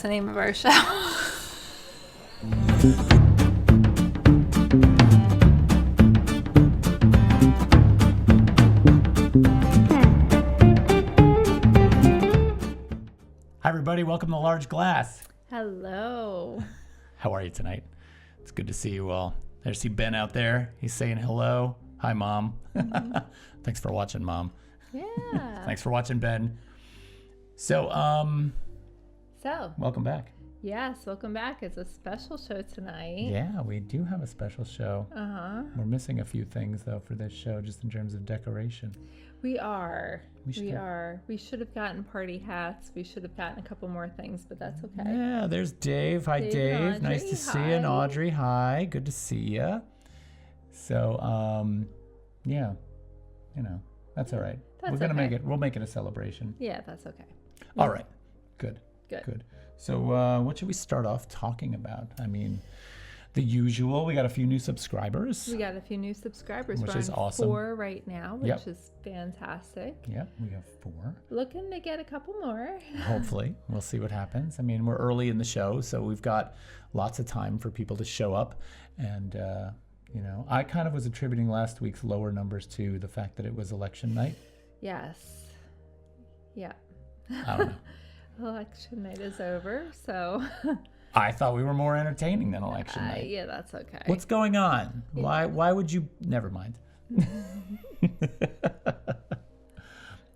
name of our show. Hi, everybody. Welcome to Large Glass. Hello. How are you tonight? It's good to see you all. I see Ben out there. He's saying hello. Hi, Mom. Thanks for watching, Mom. Yeah. Thanks for watching, Ben. So, welcome back. Yes, welcome back. It's a special show tonight. Yeah, we do have a special show. Uh-huh. We're missing a few things, though, for this show, just in terms of decoration. We are. We are. We should have gotten party hats. We should have gotten a couple more things, but that's okay. Yeah, there's Dave. Hi, Dave. Nice to see you. And Audrey, hi. Good to see you. So, yeah, that's all right. We're going to make it. We'll make it a celebration. Yeah, that's okay. All right. Good. Good. So, what should we start off talking about? I mean, the usual. We got a few new subscribers. We got a few new subscribers. Which We're is on awesome. 4 right now, which is fantastic. Yep, we have 4. Looking to get a couple more. Hopefully. We'll see what happens. I mean, we're early in the show, so we've got lots of time for people to show up. And, I kind of was attributing last week's lower numbers to the fact that it was election night. Yes. Yeah. I don't know. Election night is over, so... I thought we were more entertaining than election night. Yeah, that's okay. What's going on? Yeah. Why would you... Never mind.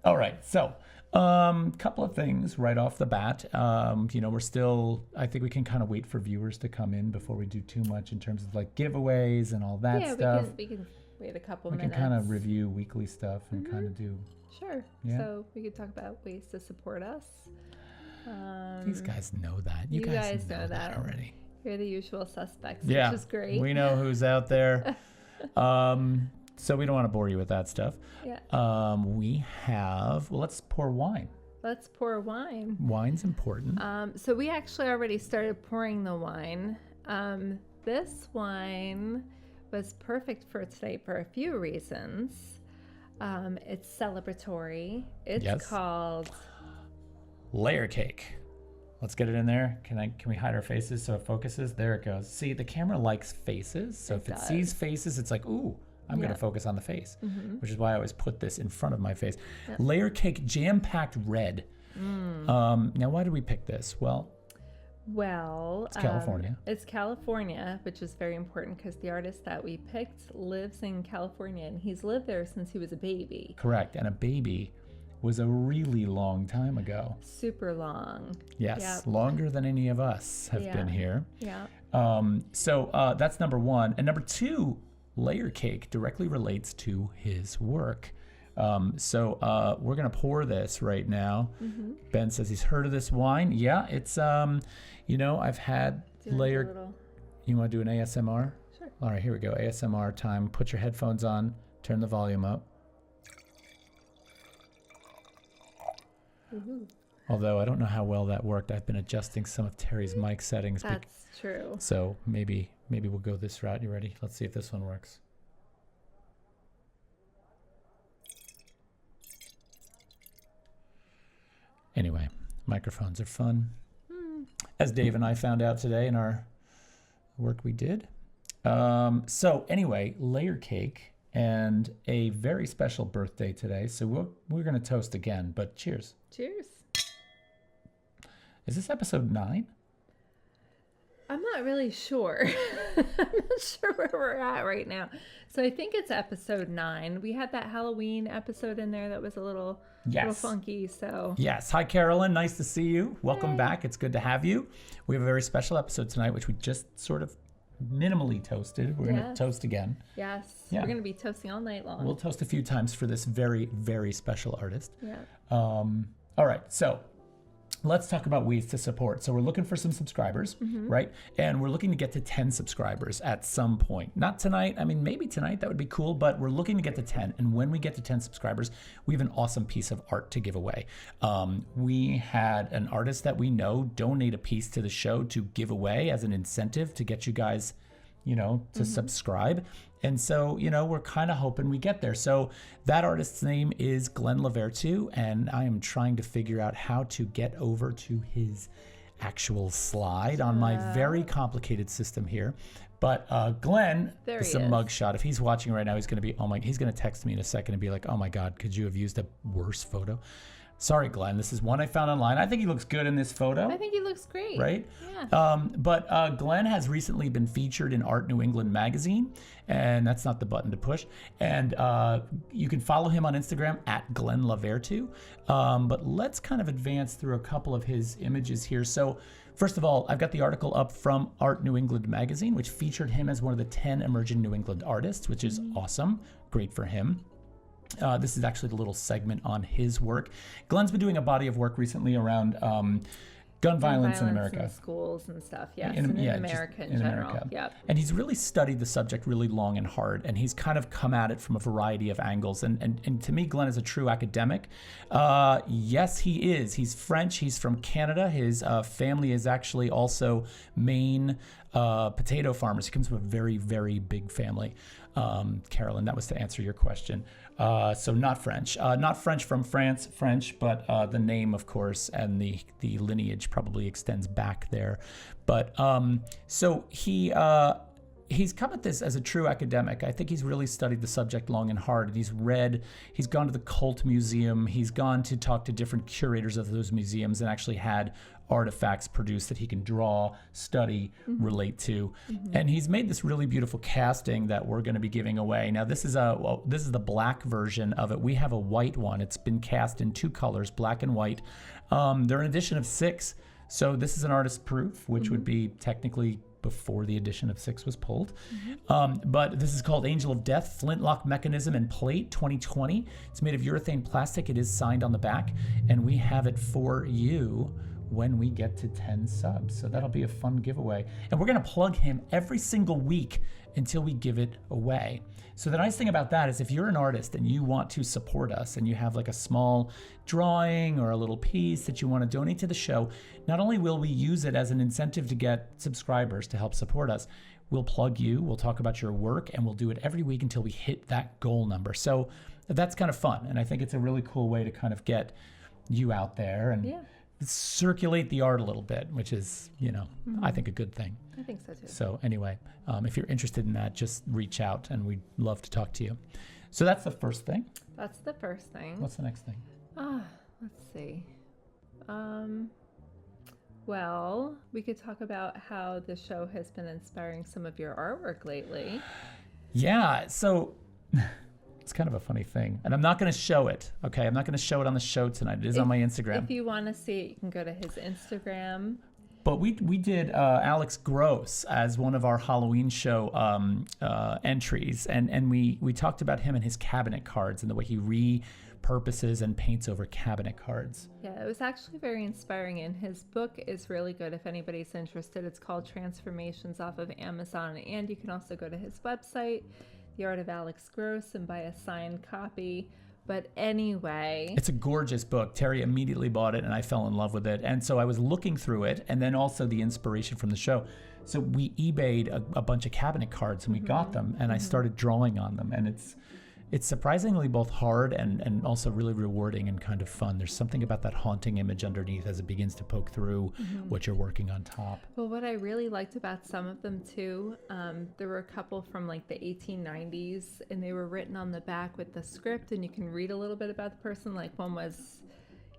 All right, so couple of things right off the bat. We're still... I think we can kind of wait for viewers to come in before we do too much in terms of like giveaways and all that stuff. We can wait a couple minutes. We can kind of review weekly stuff and kind of do... Sure. Yeah. So we could talk about ways to support us. These guys know that. You guys know that already. You're the usual suspects, yeah, which is great. We know who's out there. So we don't want to bore you with that stuff. Yeah. We have... Well, let's pour wine. Let's pour wine. Wine's important. So we actually already started pouring the wine. This wine was perfect for today for a few reasons. It's celebratory. It's called Layer Cake. Let's get it in there. Can we hide our faces so it focuses? There it goes. See, the camera likes faces. So if it sees faces, it's like, ooh, I'm going to focus on the face, which is why I always put this in front of my face. Yep. Layer Cake Jam-Packed Red. Now, why did we pick this? Well, it's California. It's California, which is very important because the artist that we picked lives in California, and he's lived there since he was a baby. Correct. And a baby was a really long time ago. Super long. Yes. Yep. Longer than any of us have been here. Yeah. So that's number 1. And number 2, Layer Cake directly relates to his work. So we're going to pour this right now. Ben says he's heard of this wine. Yeah, it's, I've had layered. You want to do an ASMR? Sure. All right, here we go. ASMR time. Put your headphones on. Turn the volume up. Although I don't know how well that worked. I've been adjusting some of Terry's mic settings. That's true. So maybe we'll go this route. You ready? Let's see if this one works. Anyway, microphones are fun. As Dave and I found out today in our work we did. So anyway, Layer Cake and a very special birthday today. So we're going to toast again, but cheers. Cheers. Is this episode 9? I'm not really sure. I'm not sure where we're at right now. So I think it's episode 9. We had that Halloween episode in there that was a little funky. So yes. Hi, Carolyn. Nice to see you. Welcome back. It's good to have you. We have a very special episode tonight, which we just sort of minimally toasted. We're going to toast again. Yes. Yeah. We're going to be toasting all night long. We'll toast a few times for this very, very special artist. Yeah. All right. So let's talk about ways to support. So we're looking for some subscribers, right? And we're looking to get to 10 subscribers at some point. Not tonight. I mean, maybe tonight. That would be cool. But we're looking to get to 10. And when we get to 10 subscribers, we have an awesome piece of art to give away. We had an artist that we know donate a piece to the show to give away as an incentive to get you guys, to subscribe. And so, we're kind of hoping we get there. So that artist's name is LaVertu, and I am trying to figure out how to get over to his actual slide on my very complicated system here. But Glenn, this is a mug shot. If he's watching right now, he's going to be, he's going to text me in a second and be like, oh my God, could you have used a worse photo? Sorry, Glenn. This is one I found online. I think he looks good in this photo. I think he looks great. Right? Yeah. But Glenn has recently been featured in Art New England magazine, and that's not the button to push. And you can follow him on Instagram at Glenn LaVertu. But let's kind of advance through a couple of his images here. So first of all, I've got the article up from Art New England magazine, which featured him as one of the 10 emerging New England artists, which is awesome. Great for him. This is actually the little segment on his work. Glenn's been doing a body of work recently around gun violence in America. In schools and stuff, yes. In America in general. America. Yep. And he's really studied the subject really long and hard, and he's kind of come at it from a variety of angles. And to me, Glenn is a true academic. Yes, he is. He's French. He's from Canada. His family is actually also Maine potato farmers. He comes from a very, very big family. Carolyn, that was to answer your question. So not French. Not French from France, French, but the name, of course, and the lineage probably extends back there. But so he's come at this as a true academic. I think he's really studied the subject long and hard. And he's gone to the Cult Museum. He's gone to talk to different curators of those museums and actually had artifacts produced that he can draw, study, relate to. And he's made this really beautiful casting that we're going to be giving away. Now this is the black version of it. We have a white one. It's been cast in 2 colors, black and white. They're an edition of 6. So this is an artist proof, which would be technically before the edition of 6 was pulled. But this is called Angel of Death, Flintlock Mechanism and Plate 2020. It's made of urethane plastic. It is signed on the back, and we have it for you when we get to 10 subs. So that'll be a fun giveaway. And we're going to plug him every single week until we give it away. So the nice thing about that is if you're an artist and you want to support us and you have like a small drawing or a little piece that you want to donate to the show, not only will we use it as an incentive to get subscribers to help support us, we'll plug you, we'll talk about your work, and we'll do it every week until we hit that goal number. So that's kind of fun. And I think it's a really cool way to kind of get you out there and circulate the art a little bit, which is, I think a good thing. I think so too. So anyway, if you're interested in that, just reach out and we'd love to talk to you. So that's the first thing. That's the first thing. What's the next thing? Let's see. Well, we could talk about how the show has been inspiring some of your artwork lately. Yeah, so it's kind of a funny thing. And I'm not going to show it, okay? I'm not going to show it on the show tonight. It is on my Instagram. If you want to see it, you can go to his Instagram. But we did Alex Gross as one of our Halloween show entries. And we talked about him and his cabinet cards and the way he repurposes and paints over cabinet cards. Yeah, it was actually very inspiring. And his book is really good if anybody's interested. It's called Transformations off of Amazon. And you can also go to his website, The Art of Alex Gross, and buy a signed copy. But anyway, it's a gorgeous book. Terry immediately bought it and I fell in love with it. And so I was looking through it and then also the inspiration from the show. So we eBayed a bunch of cabinet cards and we got them and I started drawing on them. And it's surprisingly both hard and also really rewarding and kind of fun. There's something about that haunting image underneath as it begins to poke through what you're working on top. Well, what I really liked about some of them too, there were a couple from like the 1890s and they were written on the back with the script and you can read a little bit about the person. Like one was,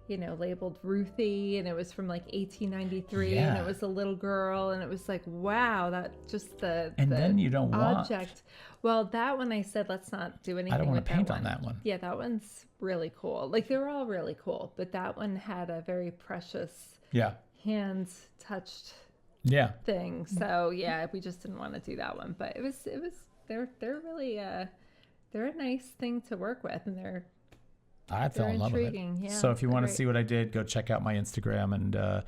labeled Ruthie and it was from like 1893 and it was a little girl and it was like, wow, that just then you don't object. Well, that one I said, let's not do anything. I don't want to paint on that one. Yeah, that one's really cool. Like they were all really cool, but that one had a very precious hands touched thing. So yeah, we just didn't want to do that one. But they're really they're a nice thing to work with and I fell in love with it. Yeah, so if you want to see what I did, go check out my Instagram and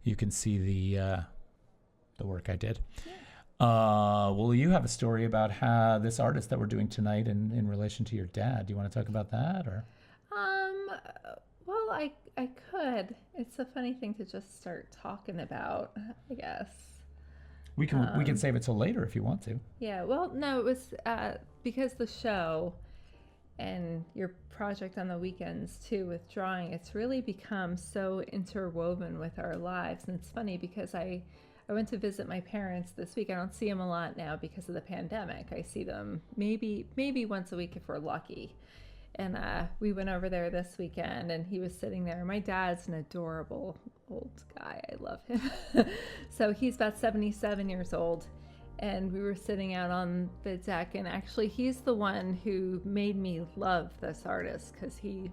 you can see the work I did. Yeah. Well, you have a story about how this artist that we're doing tonight in relation to your dad. Do you want to talk about that or? Well, I could. It's a funny thing to just start talking about, I guess. We can save it till later if you want to. Yeah. Well, no, it was because the show and your project on the weekends too with drawing, it's really become so interwoven with our lives. And it's funny because I went to visit my parents this week. I don't see them a lot now because of the pandemic. I see them maybe once a week if we're lucky. And we went over there this weekend, and he was sitting there. My dad's an adorable old guy. I love him. So he's about 77 years old. And we were sitting out on the deck, and actually he's the one who made me love this artist, because he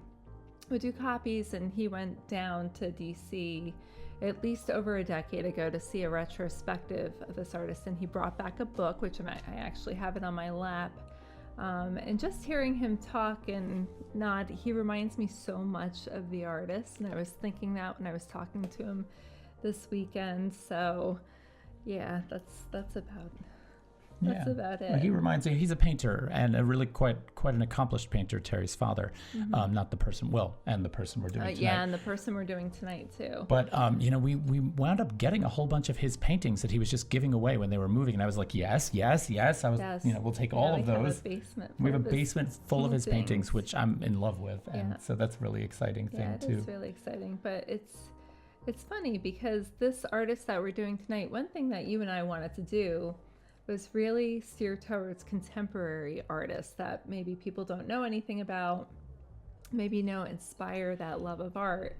would do copies, and he went down to DC at least over a decade ago to see a retrospective of this artist, and he brought back a book, which I actually have it on my lap. And just hearing him talk and nod, he reminds me so much of the artist, and I was thinking that when I was talking to him this weekend. So yeah, that's about it. Well, he reminds me, he's a painter, and a really quite an accomplished painter, Terry's father. Not the person, and the person we're doing tonight. Yeah, and the person we're doing tonight too. But, we wound up getting a whole bunch of his paintings that he was just giving away when they were moving. And I was like, yes. I was, we'll take all of those. We have a basement full of his paintings, which I'm in love with. And so that's a really exciting thing too. Yeah, it's really exciting. But it's funny because this artist that we're doing tonight, one thing that you and I wanted to do was really steer towards contemporary artists that maybe people don't know anything about, maybe inspire that love of art.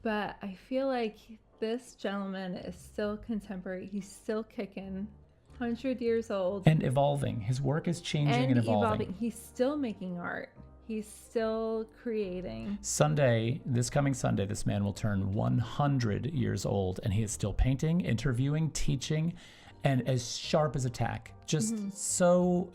But I feel like this gentleman is still contemporary. He's still kicking, 100 years old. And evolving. His work is changing and evolving. He's still making art. He's still creating. This coming Sunday, this man will turn 100 years old, and he is still painting, interviewing, teaching, and as sharp as a tack. Just so,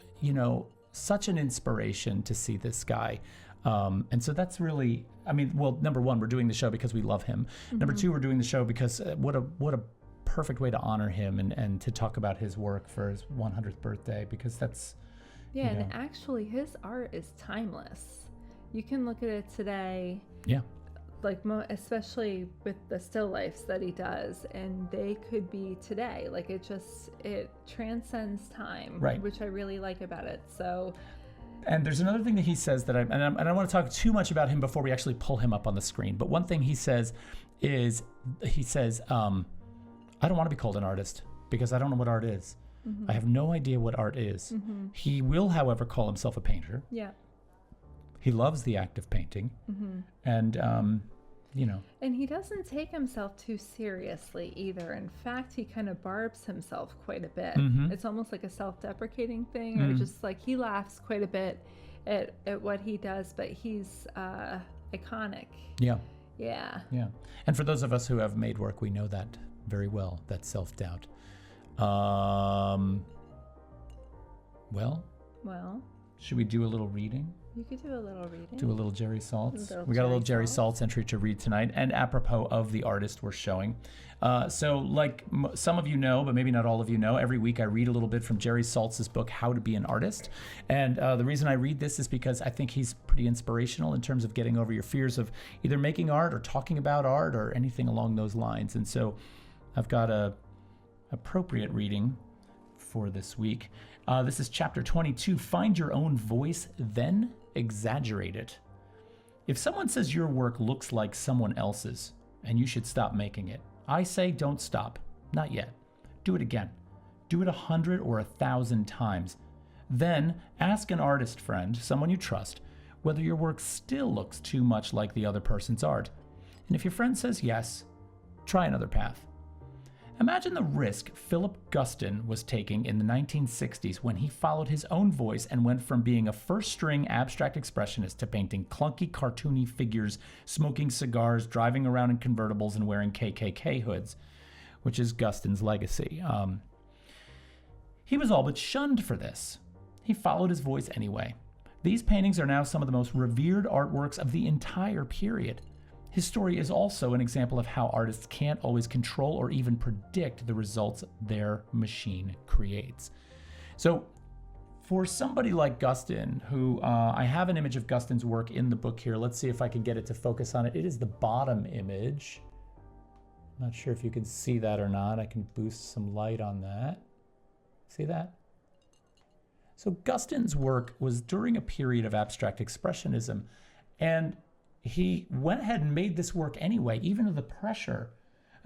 such an inspiration to see this guy. And so that's really, number one, we're doing the show because we love him. Number two, we're doing the show because what a perfect way to honor him and to talk about his work for his 100th birthday, because that's... Yeah, and actually his art is timeless. You can look at it today. Yeah. Like especially with the still lifes that he does, and they could be today. Like it transcends time, right, which I really like about it. So, and there's another thing that he says that I don't want to talk too much about him before we actually pull him up on the screen. But one thing he says is, I don't want to be called an artist because I don't know what art is. I have no idea what art is. He will, however, call himself a painter. Yeah. He loves the act of painting. And, And he doesn't take himself too seriously either. In fact, he kind of barbs himself quite a bit. It's almost like a self-deprecating thing, or just like he laughs quite a bit at what he does, but he's iconic. Yeah. Yeah. Yeah. And for those of us who have made work, we know that very well, that self-doubt. Well, should we do a little reading? You could do a little reading. Do a little Jerry Saltz. We got a little Jerry Saltz entry to read tonight, and apropos of the artist we're showing. So like some of you know, but maybe not all of you know, every week I read a little bit from Jerry Saltz's book, How to Be an Artist. And the reason I read this is because I think he's pretty inspirational in terms of getting over your fears of either making art or talking about art or anything along those lines. And so I've got a appropriate reading for this week. This is chapter 22, Find Your Own Voice, Then Exaggerate It. If someone says your work looks like someone else's and you should stop making it, I say don't stop. Not yet. Do it again. Do it 100 or 1,000 times. Then ask an artist friend, someone you trust, whether your work still looks too much like the other person's art. And if your friend says yes, try another path. Imagine the risk Philip Guston was taking in the 1960s when he followed his own voice and went from being a first-string abstract expressionist to painting clunky, cartoony figures, smoking cigars, driving around in convertibles, and wearing KKK hoods, which is Guston's legacy. He was all but shunned for this. He followed his voice anyway. These paintings are now some of the most revered artworks of the entire period. His story is also an example of how artists can't always control or even predict the results their machine creates. So for somebody like Guston, who I have an image of Guston's work in the book here. Let's see if I can get it to focus on it. It is the bottom image. Not sure if you can see that or not. I can boost some light on that. See that? So Gustin's work was during a period of abstract expressionism, and he went ahead and made this work anyway, even with the pressure.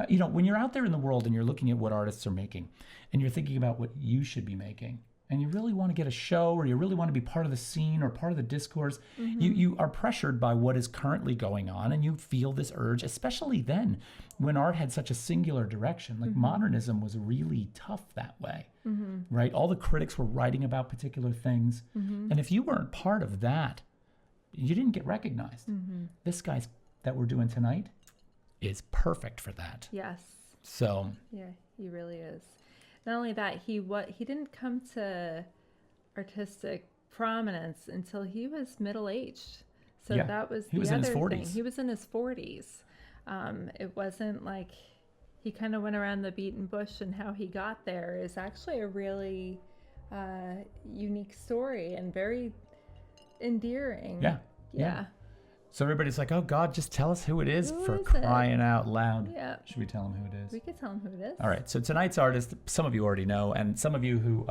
When you're out there in the world and you're looking at what artists are making, and you're thinking about what you should be making, and you really want to get a show, or you really want to be part of the scene or part of the discourse, you are pressured by what is currently going on, and you feel this urge, especially then when art had such a singular direction. Like modernism was really tough that way, right? All the critics were writing about particular things, and if you weren't part of that, you didn't get recognized. This guy's that we're doing tonight is perfect for that. Yes. So yeah, he really is. Not only that, he didn't come to artistic prominence until he was middle-aged. So that was the other thing. He was in his 40s. It wasn't like he kind of went around the beaten bush, and how he got there is actually a really unique story and very endearing. Yeah. So everybody's like, oh, God, just tell us who it is Who for is crying out loud. Yeah. Should we tell them who it is? We could tell him who it is. All right. So tonight's artist, some of you already know, and some of you who,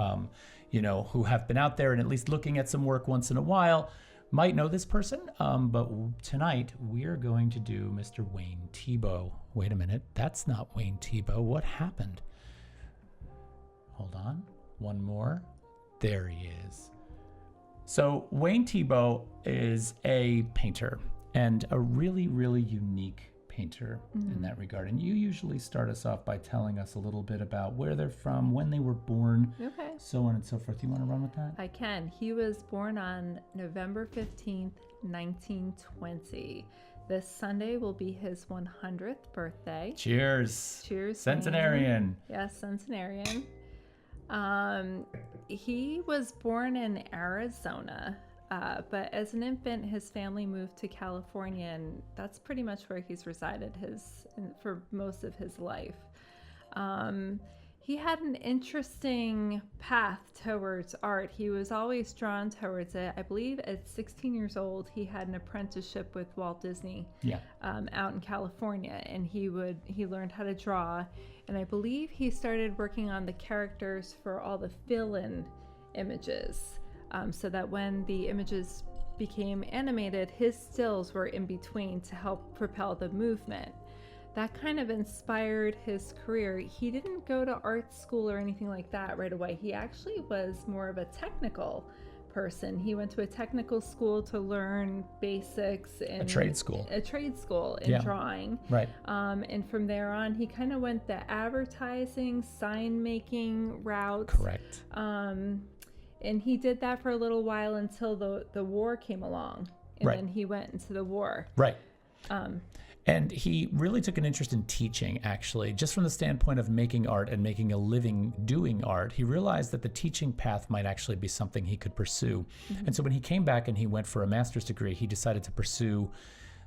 who have been out there and at least looking at some work once in a while might know this person. But tonight we're going to do Mr. Wayne Thiebaud. Wait a minute. That's not Wayne Thiebaud. What happened? Hold on. One more. There he is. So Wayne Thiebaud is a painter, and a really, really unique painter in that regard. And you usually start us off by telling us a little bit about where they're from, when they were born, so on and so forth. You want to run with that? I can. He was born on November 15th, 1920. This Sunday will be his 100th birthday. Cheers. Cheers. Centenarian. Yes, centenarian. He was born in Arizona, but as an infant, his family moved to California, and that's pretty much where he's resided for most of his life. He had an interesting path towards art. He was always drawn towards it. I believe at 16 years old, he had an apprenticeship with Walt Disney out in California, and he learned how to draw. And I believe he started working on the characters for all the fill-in images, so that when the images became animated, his stills were in between to help propel the movement. That kind of inspired his career. He didn't go to art school or anything like that right away. He actually was more of a technical person. He went to a technical school to learn basics in a trade school in drawing. Right. And from there on, he kind of went the advertising, sign making route. Correct. And he did that for a little while until the war came along, and then he went into the war. Right. And he really took an interest in teaching, actually, just from the standpoint of making art and making a living doing art. He realized that the teaching path might actually be something he could pursue. And so when he came back and he went for a master's degree, he decided to pursue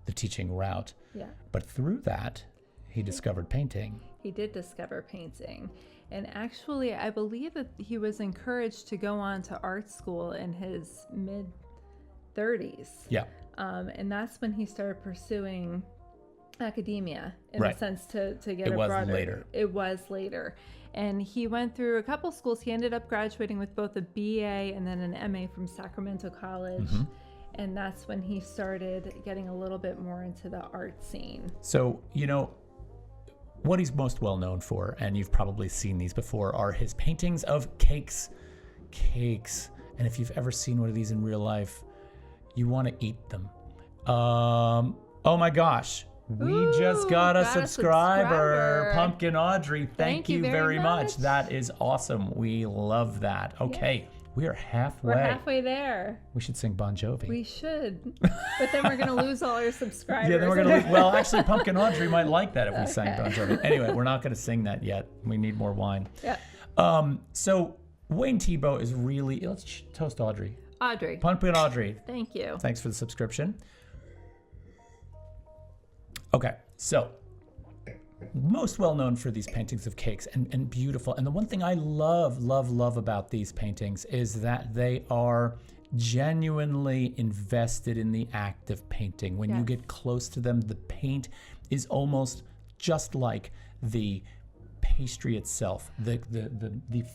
the teaching route. Yeah. But through that, he discovered painting. He did discover painting. And actually, I believe that he was encouraged to go on to art school in his mid-30s. Yeah. And that's when he started pursuing academia in a sense to get it a was broader. later. It was later. And he went through a couple schools. He ended up graduating with both a BA and then an MA from Sacramento College. And that's when he started getting a little bit more into the art scene. So, what he's most well known for, and you've probably seen these before, are his paintings of cakes. And if you've ever seen one of these in real life, you want to eat them. Oh my gosh. We just got a subscriber. Pumpkin Audrey. Thank you very much. That is awesome. We love that. Okay. We are halfway. We're halfway there. We should sing Bon Jovi. We should. But then we're going to lose all our subscribers. Yeah, then we're going to lose. Well, actually, Pumpkin Audrey might like that if we sang Bon Jovi. Anyway, we're not going to sing that yet. We need more wine. Yeah. So Wayne Thiebaud is really... Let's toast Audrey. Audrey. Pumpkin Audrey. Thank you. Thanks for the subscription. Okay, so most well known for these paintings of cakes and beautiful. And the one thing I love about these paintings is that they are genuinely invested in the act of painting. When you get close to them, the paint is almost just like the pastry itself, the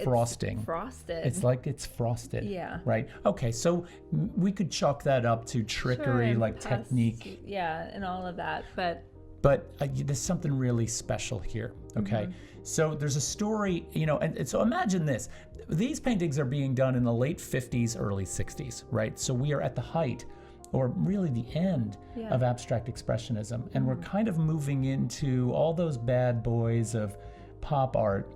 frosting. It's frosted. It's like it's frosted. Yeah. Right? Okay, so we could chalk that up to trickery, Sure, like technique. Yeah, and all of that. But there's something really special here, okay? So there's a story, and so imagine this. These paintings are being done in the late 50s, early 60s, right? So we are at the height, or really the end of abstract expressionism. And we're kind of moving into all those bad boys of pop art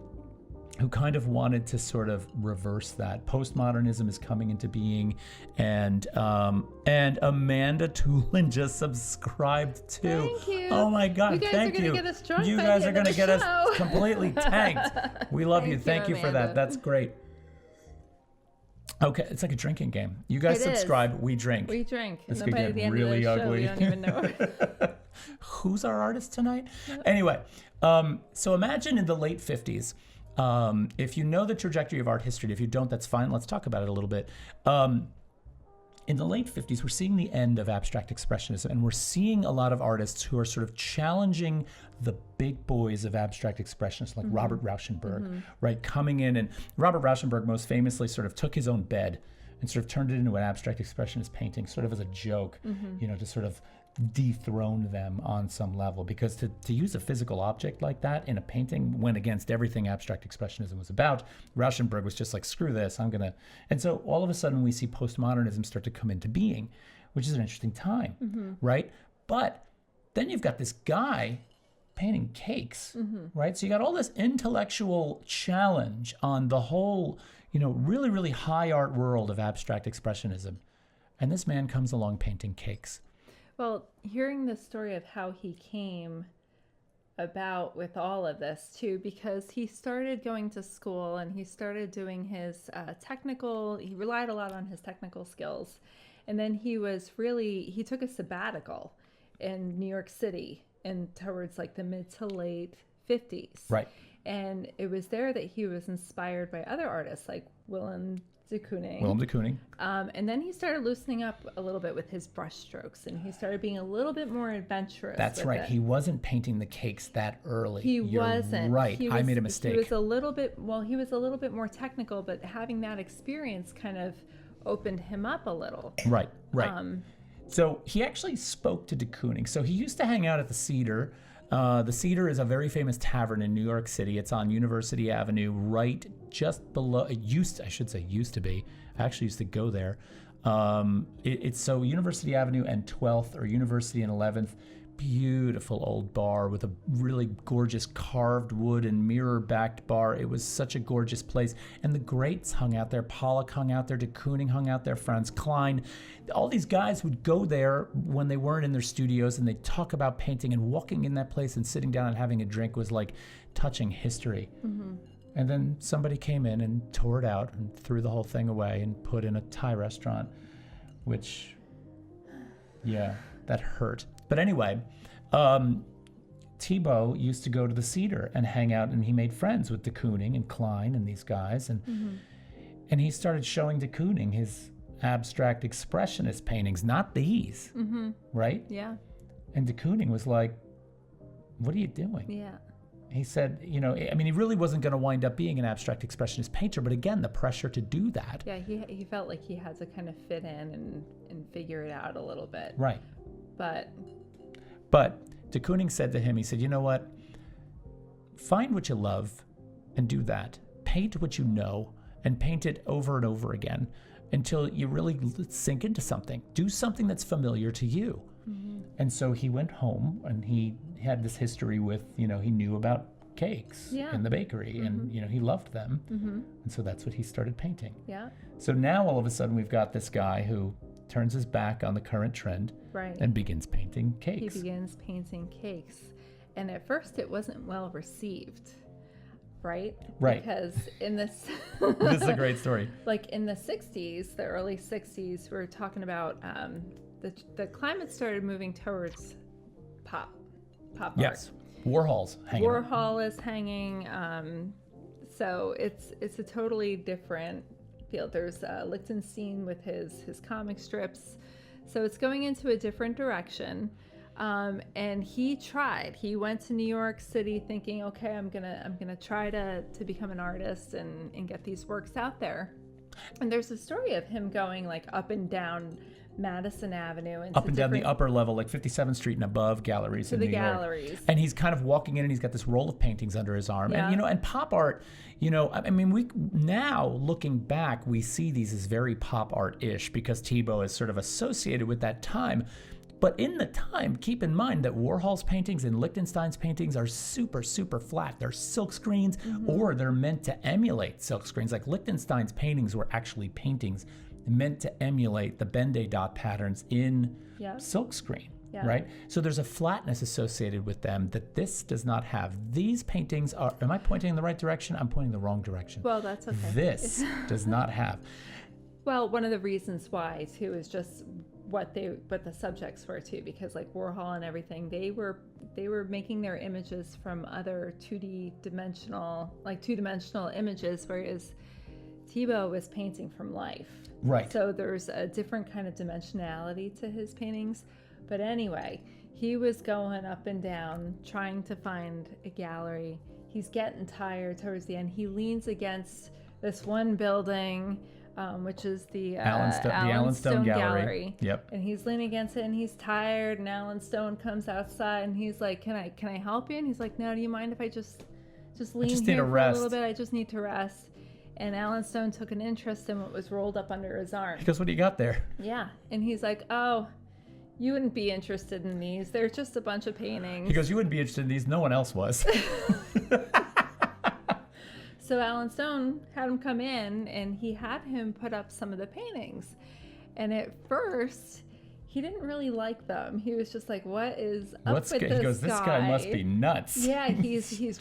who kind of wanted to sort of reverse that. Postmodernism is coming into being, and Amanda Toolin just subscribed too. Thank you. Oh my God, you guys thank are you. Get us drunk You by guys the are end going to of get the us show. completely tanked. We love you. Thank you for that. Amanda. That's great. Okay, it's like a drinking game. You guys subscribe, we drink. We drink. This And then could by get the end really of the show, ugly. we don't even know. Who's our artist tonight? Anyway, so imagine in the late 50s, if you know the trajectory of art history, if you don't, that's fine. Let's talk about it a little bit. In the late 50s, we're seeing the end of abstract expressionism, and we're seeing a lot of artists who are sort of challenging the big boys of abstract expressionists, like Robert Rauschenberg, right? Coming in, and Robert Rauschenberg most famously sort of took his own bed and sort of turned it into an abstract expressionist painting, sort of as a joke, to sort of dethrone them on some level, because to use a physical object like that in a painting went against everything abstract expressionism was about. Rauschenberg was just like, screw this, and so all of a sudden we see postmodernism start to come into being, which is an interesting time, right? But then you've got this guy painting cakes, right? So you got all this intellectual challenge on the whole, really, really high art world of abstract expressionism, and this man comes along painting cakes. Well, hearing the story of how he came about with all of this too, because he started going to school and he started doing his he relied a lot on his technical skills. And then he took a sabbatical in New York City and towards like the mid to late 50s. Right. And it was there that he was inspired by other artists like Willem de Kooning. And then he started loosening up a little bit with his brush strokes, and he started being a little bit more adventurous. That's right. He wasn't painting the cakes that early. You're wasn't. Right. I made a mistake. He was a little bit more technical, but having that experience kind of opened him up a little. Right. So he actually spoke to de Kooning. So he used to hang out at the Cedar. The Cedar is a very famous tavern in New York City. It's on University Avenue, right just below. It used to be. I actually used to go there. It's so University Avenue and 12th, or University and 11th. Beautiful old bar with a really gorgeous carved wood and mirror-backed bar. It was such a gorgeous place. And the greats hung out there. Pollock hung out there. De Kooning hung out there. Franz Klein. All these guys would go there when they weren't in their studios, and they'd talk about painting, and walking in that place and sitting down and having a drink was like touching history. And then somebody came in and tore it out and threw the whole thing away and put in a Thai restaurant, which, yeah, that hurt. But anyway, Thiebaud used to go to the Cedar and hang out, and he made friends with de Kooning and Klein and these guys, and he started showing de Kooning his abstract expressionist paintings, not these, right? Yeah. And de Kooning was like, "What are you doing?" Yeah. He said, he really wasn't going to wind up being an abstract expressionist painter, but again, the pressure to do that. Yeah, he felt like he had to kind of fit in and figure it out a little bit. Right. But de Kooning said to him, he said, "You know what? Find what you love and do that. Paint what you know and paint it over and over again until you really sink into something. Do something that's familiar to you." And so he went home, and he had this history with, he knew about cakes in the bakery, and, he loved them. And so that's what he started painting. Yeah. So now all of a sudden we've got this guy who turns his back on the current trend, right, and begins painting cakes. He begins painting cakes. And at first it wasn't well received, right? Right. Because in this... This is a great story. Like in the 60s, the early 60s, we were talking about the climate started moving towards pop Yes. art. Warhol's hanging. Warhol is hanging. So it's a totally different field. There's Lichtenstein with his comic strips. So it's going into a different direction. And he tried. He went to New York City thinking, okay, I'm gonna try to become an artist and get these works out there. And there's a story of him going like up and down Madison Avenue and up and down the upper level, like 57th Street and above galleries in New York. Galleries. And he's kind of walking in and he's got this roll of paintings under his arm. Yeah. And, and pop art, I mean, we now looking back, we see these as very pop art-ish because Thiebaud is sort of associated with that time. But in the time, keep in mind that Warhol's paintings and Lichtenstein's paintings are super, super flat. They're silk screens, or they're meant to emulate silk screens. Like Lichtenstein's paintings were actually paintings meant to emulate the Ben-Day dot patterns in silk screen, right? So there's a flatness associated with them that this does not have. These paintings are, am I pointing in the right direction? I'm pointing the wrong direction. Well, that's okay. This does not have. Well, one of the reasons why, too, is just what the subjects were, too, because like Warhol and everything, they were making their images from other two-dimensional images, whereas Thiebaud was painting from life. Right. So there's a different kind of dimensionality to his paintings. But anyway, he was going up and down trying to find a gallery. He's getting tired towards the end. He leans against this one building, which is the Allen Stone Gallery. Yep. And he's leaning against it and he's tired, and Alan Stone comes outside and he's like, Can I help you? And he's like, No, do you mind if I just lean here for a little bit? I just need to rest. And Alan Stone took an interest in what was rolled up under his arm. He goes, what do you got there? Yeah. And he's like, oh, you wouldn't be interested in these. They're just a bunch of paintings. He goes, you wouldn't be interested in these. No one else was. So Alan Stone had him come in and he had him put up some of the paintings. And at first, he didn't really like them. He was just like, what is up with this guy? He goes, this guy must be nuts. Yeah, he's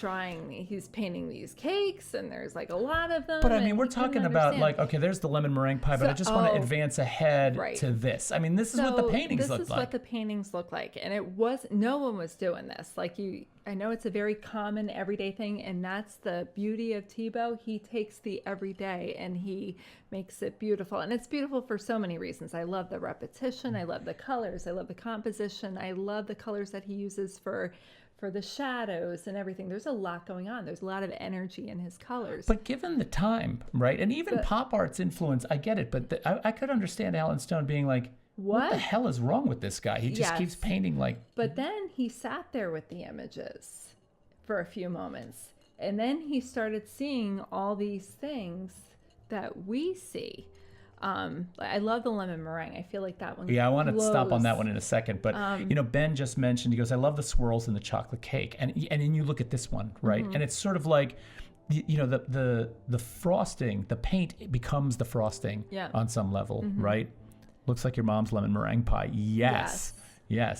painting these cakes, and there's like a lot of them. But I mean, we're talking about like, okay, there's the lemon meringue pie, but I just want to advance ahead to this. I mean, this is what the paintings look like. This is what the paintings look like. And no one was doing this. Like I know it's a very common everyday thing, and that's the beauty of Thiebaud. He takes the everyday and he makes it beautiful. And it's beautiful for so many reasons. I love the repetition. I love the colors. I love the composition. I love the colors that he uses for the shadows and everything. There's a lot going on. There's a lot of energy in his colors. But given the time, right? And even pop art's influence, I get it. But I could understand Alan Stone being like, what the hell is wrong with this guy? He just keeps painting like... But then he sat there with the images for a few moments. And then he started seeing all these things that we see. I love the lemon meringue. I feel like that one I want to stop on that one in a second. But, Ben just mentioned, he goes, I love the swirls in the chocolate cake. And then you look at this one, right? And it's sort of like... the frosting, the paint becomes the frosting on some level, right? Looks like your mom's lemon meringue pie. Yes.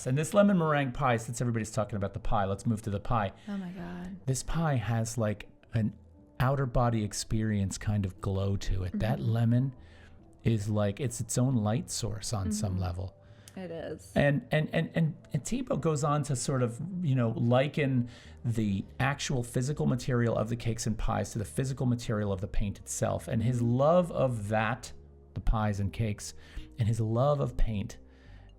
And this lemon meringue pie, since everybody's talking about the pie, let's move to the pie. Oh my God. This pie has like an outer body experience kind of glow to it. That lemon is like, it's its own light source on some level. It is. And Thiebaud goes on to sort of, liken the actual physical material of the cakes and pies to the physical material of the paint itself. And his love of that, the pies and cakes, and his love of paint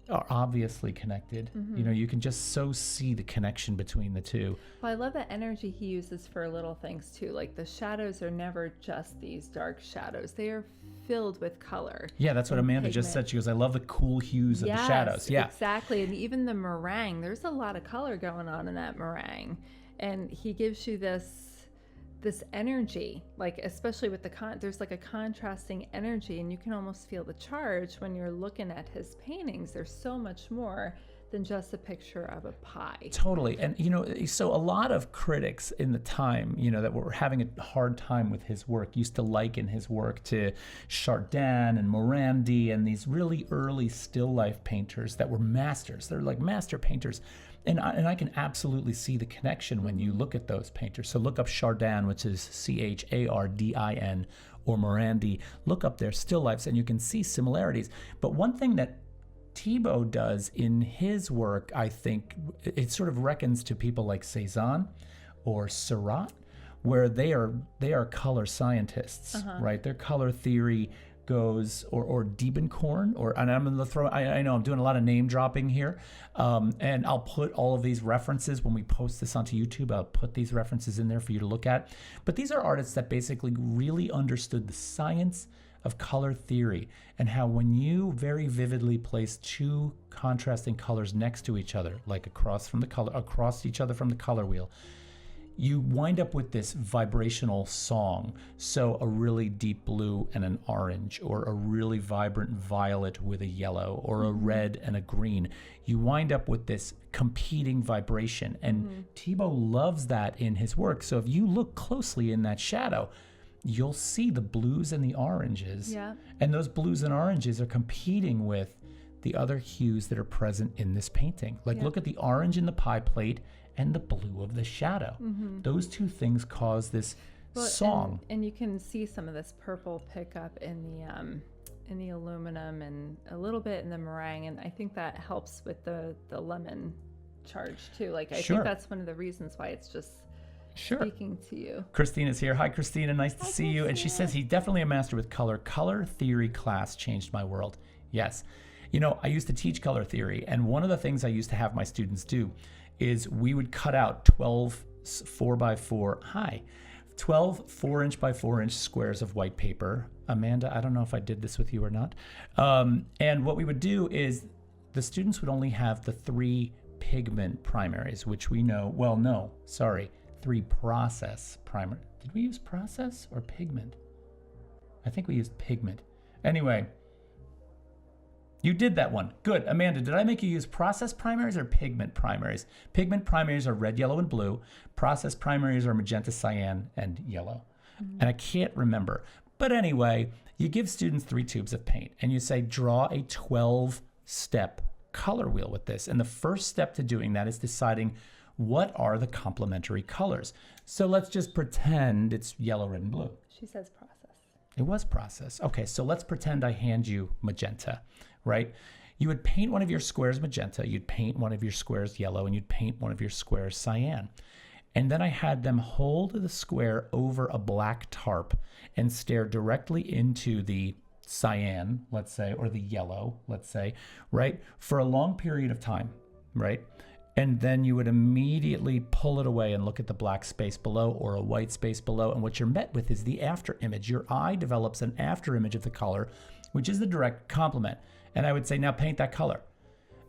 are obviously connected. You can just so see the connection between the two. Well, I love the energy he uses for little things too. Like the shadows are never just these dark shadows. They are filled with color. Yeah, that's what Amanda just said. She goes, I love the cool hues of the shadows. Yeah, exactly. And even the meringue, there's a lot of color going on in that meringue. And he gives you this energy, like especially with there's like a contrasting energy, and you can almost feel the charge when you're looking at his paintings. There's so much more than just a picture of a pie. Totally. And so a lot of critics in the time, that were having a hard time with his work used to liken his work to Chardin and Morandi and these really early still life painters that were masters. They're like master painters. And I can absolutely see the connection when you look at those painters. So look up Chardin, which is Chardin, or Morandi. Look up their still lifes, and you can see similarities. But one thing that Thiebaud does in his work, I think, it sort of reckons to people like Cézanne or Seurat, where they are color scientists, right? Their color theory goes, or Diebenkorn, and I'm going to throw, I know I'm doing a lot of name dropping here, and I'll put all of these references when we post this onto YouTube. I'll put these references in there for you to look at. But these are artists that basically really understood the science of color theory and how when you very vividly place two contrasting colors next to each other, like across each other from the color wheel, you wind up with this vibrational song. So a really deep blue and an orange, or a really vibrant violet with a yellow, or a red and a green. You wind up with this competing vibration. And Thiebaud loves that in his work. So if you look closely in that shadow, you'll see the blues and the oranges. Yeah. And those blues and oranges are competing with the other hues that are present in this painting. Like, look at the orange in the pie plate and the blue of the shadow. Those two things cause this song. And you can see some of this purple pickup in the aluminum and a little bit in the meringue, and I think that helps with the lemon charge too. Like, I think that's one of the reasons why it's just speaking to you. Christina's here. Hi, Christina. Nice to see you. And she says, he's definitely a master with color. Color theory class changed my world. Yes. You know, I used to teach color theory, and one of the things I used to have my students do is we would cut out 12 4-inch by 4-inch squares of white paper. Amanda, I don't know if I did this with you or not. And what we would do is the students would only have the 3 pigment primaries, which we know, 3 process primer. Did we use process or pigment? I think we used pigment. Anyway, you did that one. Good. Amanda, did I make you use process primaries or pigment primaries? Pigment primaries are red, yellow, and blue. Process primaries are magenta, cyan, and yellow. And I can't remember. But anyway, you give students 3 tubes of paint and you say, draw a 12-step color wheel with this. And the first step to doing that is deciding what are the complementary colors. So let's just pretend it's yellow, red, and blue. She says process. It was process. Okay, so let's pretend I hand you magenta, right? You would paint one of your squares magenta, you'd paint one of your squares yellow, and you'd paint one of your squares cyan. And then I had them hold the square over a black tarp and stare directly into the cyan, let's say, or the yellow, let's say, right, for a long period of time, right? And then you would immediately pull it away and look at the black space below or a white space below. And what you're met with is the after image. Your eye develops an after image of the color, which is the direct complement. And I would say, now paint that color.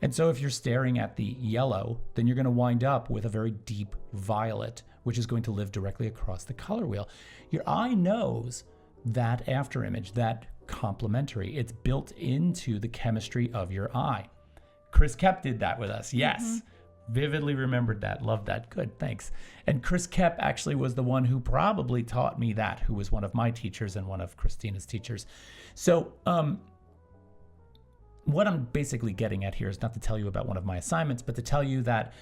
And so if you're staring at the yellow, then you're going to wind up with a very deep violet, which is going to live directly across the color wheel. Your eye knows that after image, that complementary. It's built into the chemistry of your eye. Chris Kep did that with us. Yes. Vividly remembered that. Love that. Good. Thanks. And Chris Kep actually was the one who probably taught me that, who was one of my teachers and one of Christina's teachers. So what I'm basically getting at here is not to tell you about one of my assignments, but to tell you that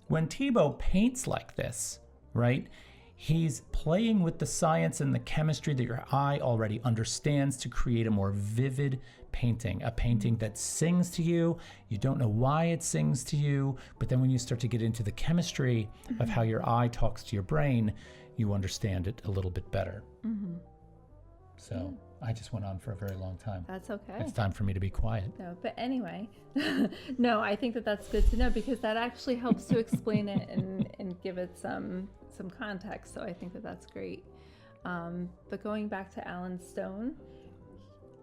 when Thiebaud paints like this, right, he's playing with the science and the chemistry that your eye already understands to create a more vivid painting, a painting that sings to you. You don't know why it sings to you, but then when you start to get into the chemistry of how your eye talks to your brain, you understand it a little bit better. So I just went on for a very long time. That's okay. It's time for me to be quiet. No, but anyway, no, I think that that's good to know because that actually helps to explain it and give it some context. So I think that that's great. But going back to Alan Stone,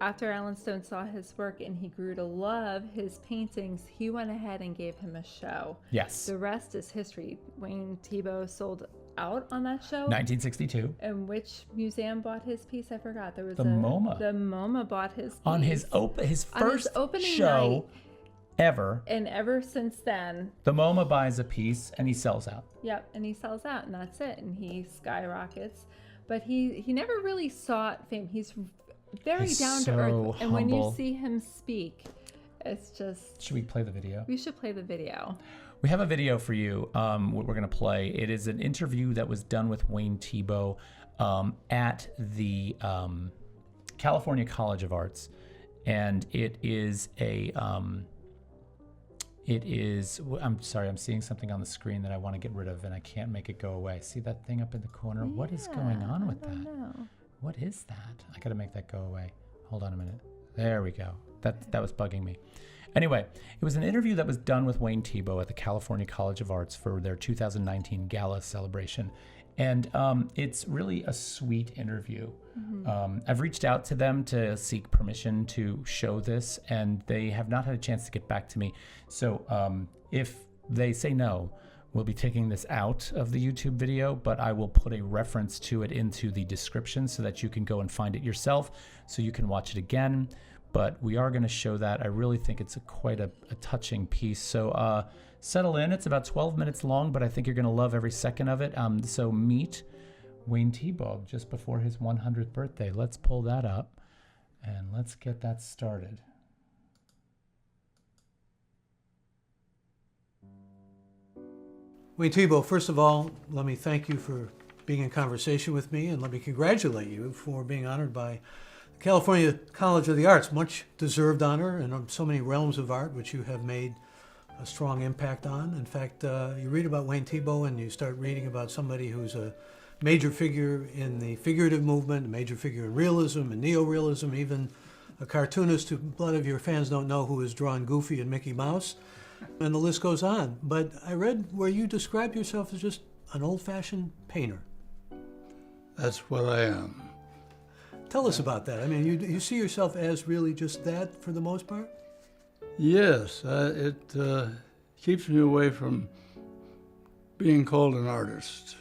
after Alan Stone saw his work and he grew to love his paintings, he went ahead and gave him a show. Yes. The rest is history. Wayne Thiebaud sold out on that show. 1962. And which museum bought his piece? I forgot. There was the MoMA. The MoMA bought his piece. On his first opening show night, ever. and ever since then, the MoMA buys a piece and he sells out. Yep, and he sells out, and that's it. And he skyrockets. But he never really sought fame. He's very down to earth. Humble. And when you see him speak, it's just... Should we play the video? We should play the video. We have a video for you. What we're going to play. It is an interview that was done with Wayne Thiebaud at the California College of Arts, and it is a. I'm sorry. I'm seeing something on the screen that I want to get rid of, and I can't make it go away. See that thing up in the corner? What is going on with that? Know. What is that? I got to make that go away. Hold on a minute. There we go. That was bugging me. Anyway, it was an interview that was done with Wayne Thiebaud at the California College of Arts for their 2019 Gala celebration. And it's really a sweet interview. I've reached out to them to seek permission to show this, and they have not had a chance to get back to me. So if they say no, we'll be taking this out of the YouTube video, but I will put a reference to it into the description so that you can go and find it yourself, so you can watch it again. But we are going to show that. I really think it's quite a touching piece. So settle in. It's about 12 minutes long, but I think you're going to love every second of it. So meet Wayne Thiebaud just before his 100th birthday. Let's pull that up and let's get that started. Wayne Thiebaud, first of all, let me thank you for being in conversation with me, and let me congratulate you for being honored by the California College of the Arts. Much deserved honor in so many realms of art, which you have made a strong impact on. In fact, you read about Wayne Thiebaud and you start reading about somebody who's a major figure in the figurative movement, a major figure in realism and neorealism, even a cartoonist who a lot of your fans don't know, who has drawn Goofy and Mickey Mouse, and the list goes on. But I read where you describe yourself as just an old-fashioned painter. That's what I am. Tell us about that. I mean, you see yourself as really just that for the most part? Yes, it keeps me away from being called an artist.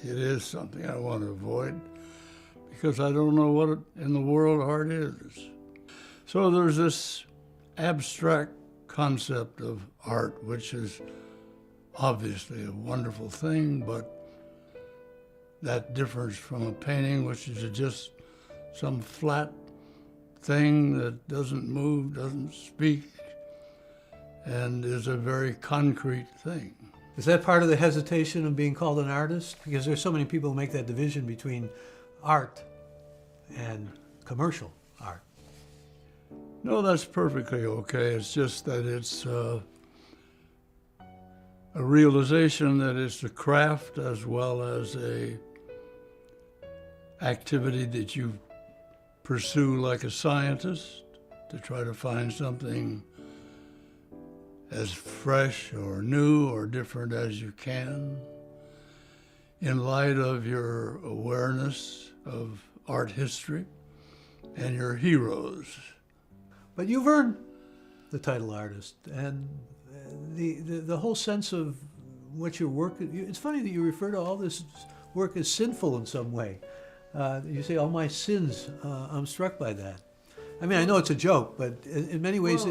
It is something I want to avoid because I don't know what in the world art is. So there's this abstract concept of art, which is obviously a wonderful thing, but that differs from a painting, which is just some flat thing that doesn't move, doesn't speak, and is a very concrete thing. Is that part of the hesitation of being called an artist? Because there's so many people who make that division between art and commercial art. No, that's perfectly okay. It's just that it's a realization that it's a craft as well as a activity that you pursue like a scientist to try to find something as fresh or new or different as you can in light of your awareness of art history and your heroes. But you've earned the title artist, and the whole sense of what your work, it's funny that you refer to all this work as sinful in some way. You say, all my sins, I'm struck by that. I mean, I know it's a joke, but in many ways,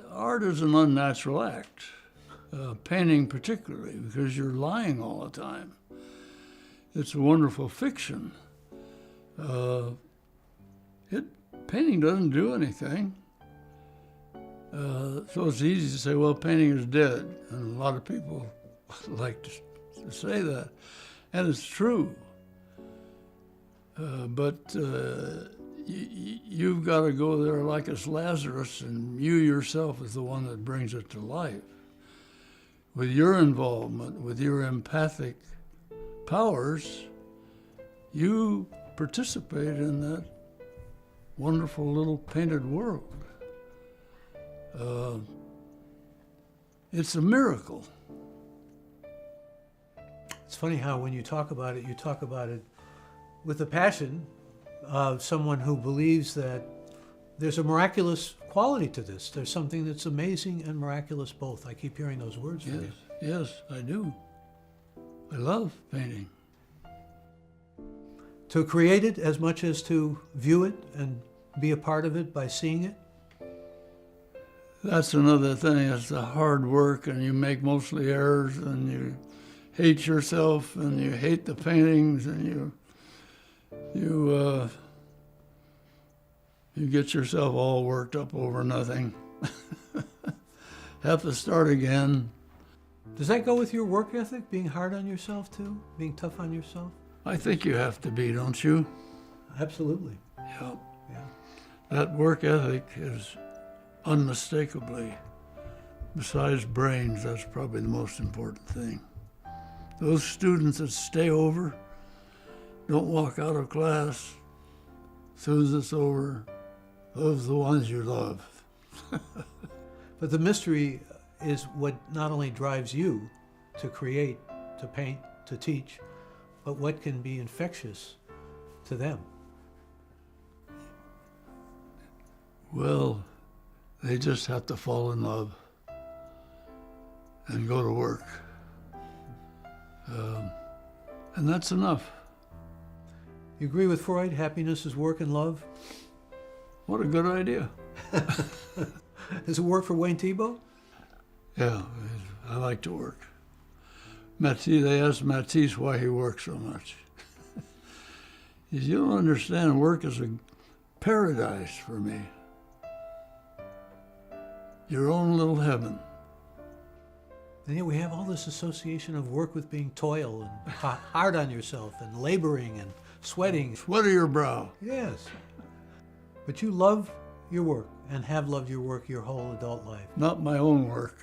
art is an unnatural act. Painting particularly, because you're lying all the time. It's a wonderful fiction. Painting doesn't do anything. So it's easy to say, well, painting is dead. And a lot of people like to say that. And it's true. But you've got to go there like it's Lazarus, and you yourself is the one that brings it to life. With your involvement, with your empathic powers, you participate in that wonderful little painted world. It's a miracle. It's funny how when you talk about it with the passion of someone who believes that there's a miraculous quality to this. There's something that's amazing and miraculous both. I keep hearing those words from you. Yes, I do. I love painting. To create it as much as to view it and be a part of it by seeing it? That's another thing. It's the hard work, and you make mostly errors, and you hate yourself, and you hate the paintings, and you get yourself all worked up over nothing. Have to start again. Does that go with your work ethic, being hard on yourself too, being tough on yourself? I think you have to be, don't you? Absolutely. Yeah. Yeah. That work ethic is unmistakably, besides brains, that's probably the most important thing. Those students that stay over, don't walk out of class soon as it's over, love the ones you love. But the mystery is what not only drives you to create, to paint, to teach, but what can be infectious to them. Well, they just have to fall in love and go to work. And that's enough. You agree with Freud? Happiness is work and love? What a good idea. Does it work for Wayne Thiebaud? Yeah, I like to work. They asked Matisse why he works so much. He said, you don't understand, work is a paradise for me. Your own little heaven. And yet we have all this association of work with being toil and hard on yourself and laboring and sweating. Sweat of your brow. Yes. But you love your work and have loved your work your whole adult life. Not my own work.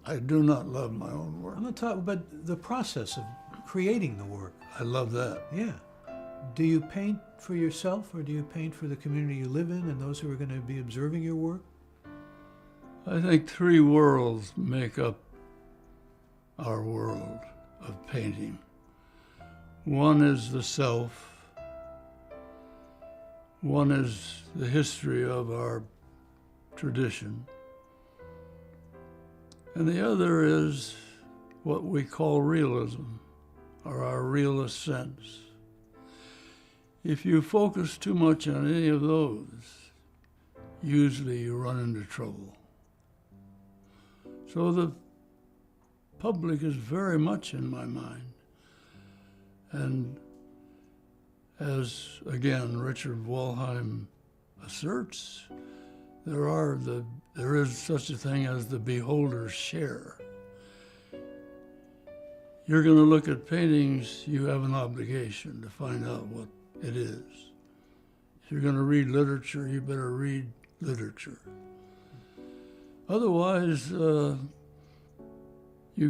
I do not love my own work. I'm not talking about the process of creating the work. I love that. Yeah. Do you paint for yourself or do you paint for the community you live in and those who are going to be observing your work? I think three worlds make up our world of painting. One is the self. One is the history of our tradition. And the other is what we call realism, or our realist sense. If you focus too much on any of those, usually you run into trouble. So the public is very much in my mind. And as, again, Richard Wollheim asserts, there is such a thing as the beholder's share. You're going to look at paintings, you have an obligation to find out what it is. If you're going to read literature, you better read literature. Otherwise, you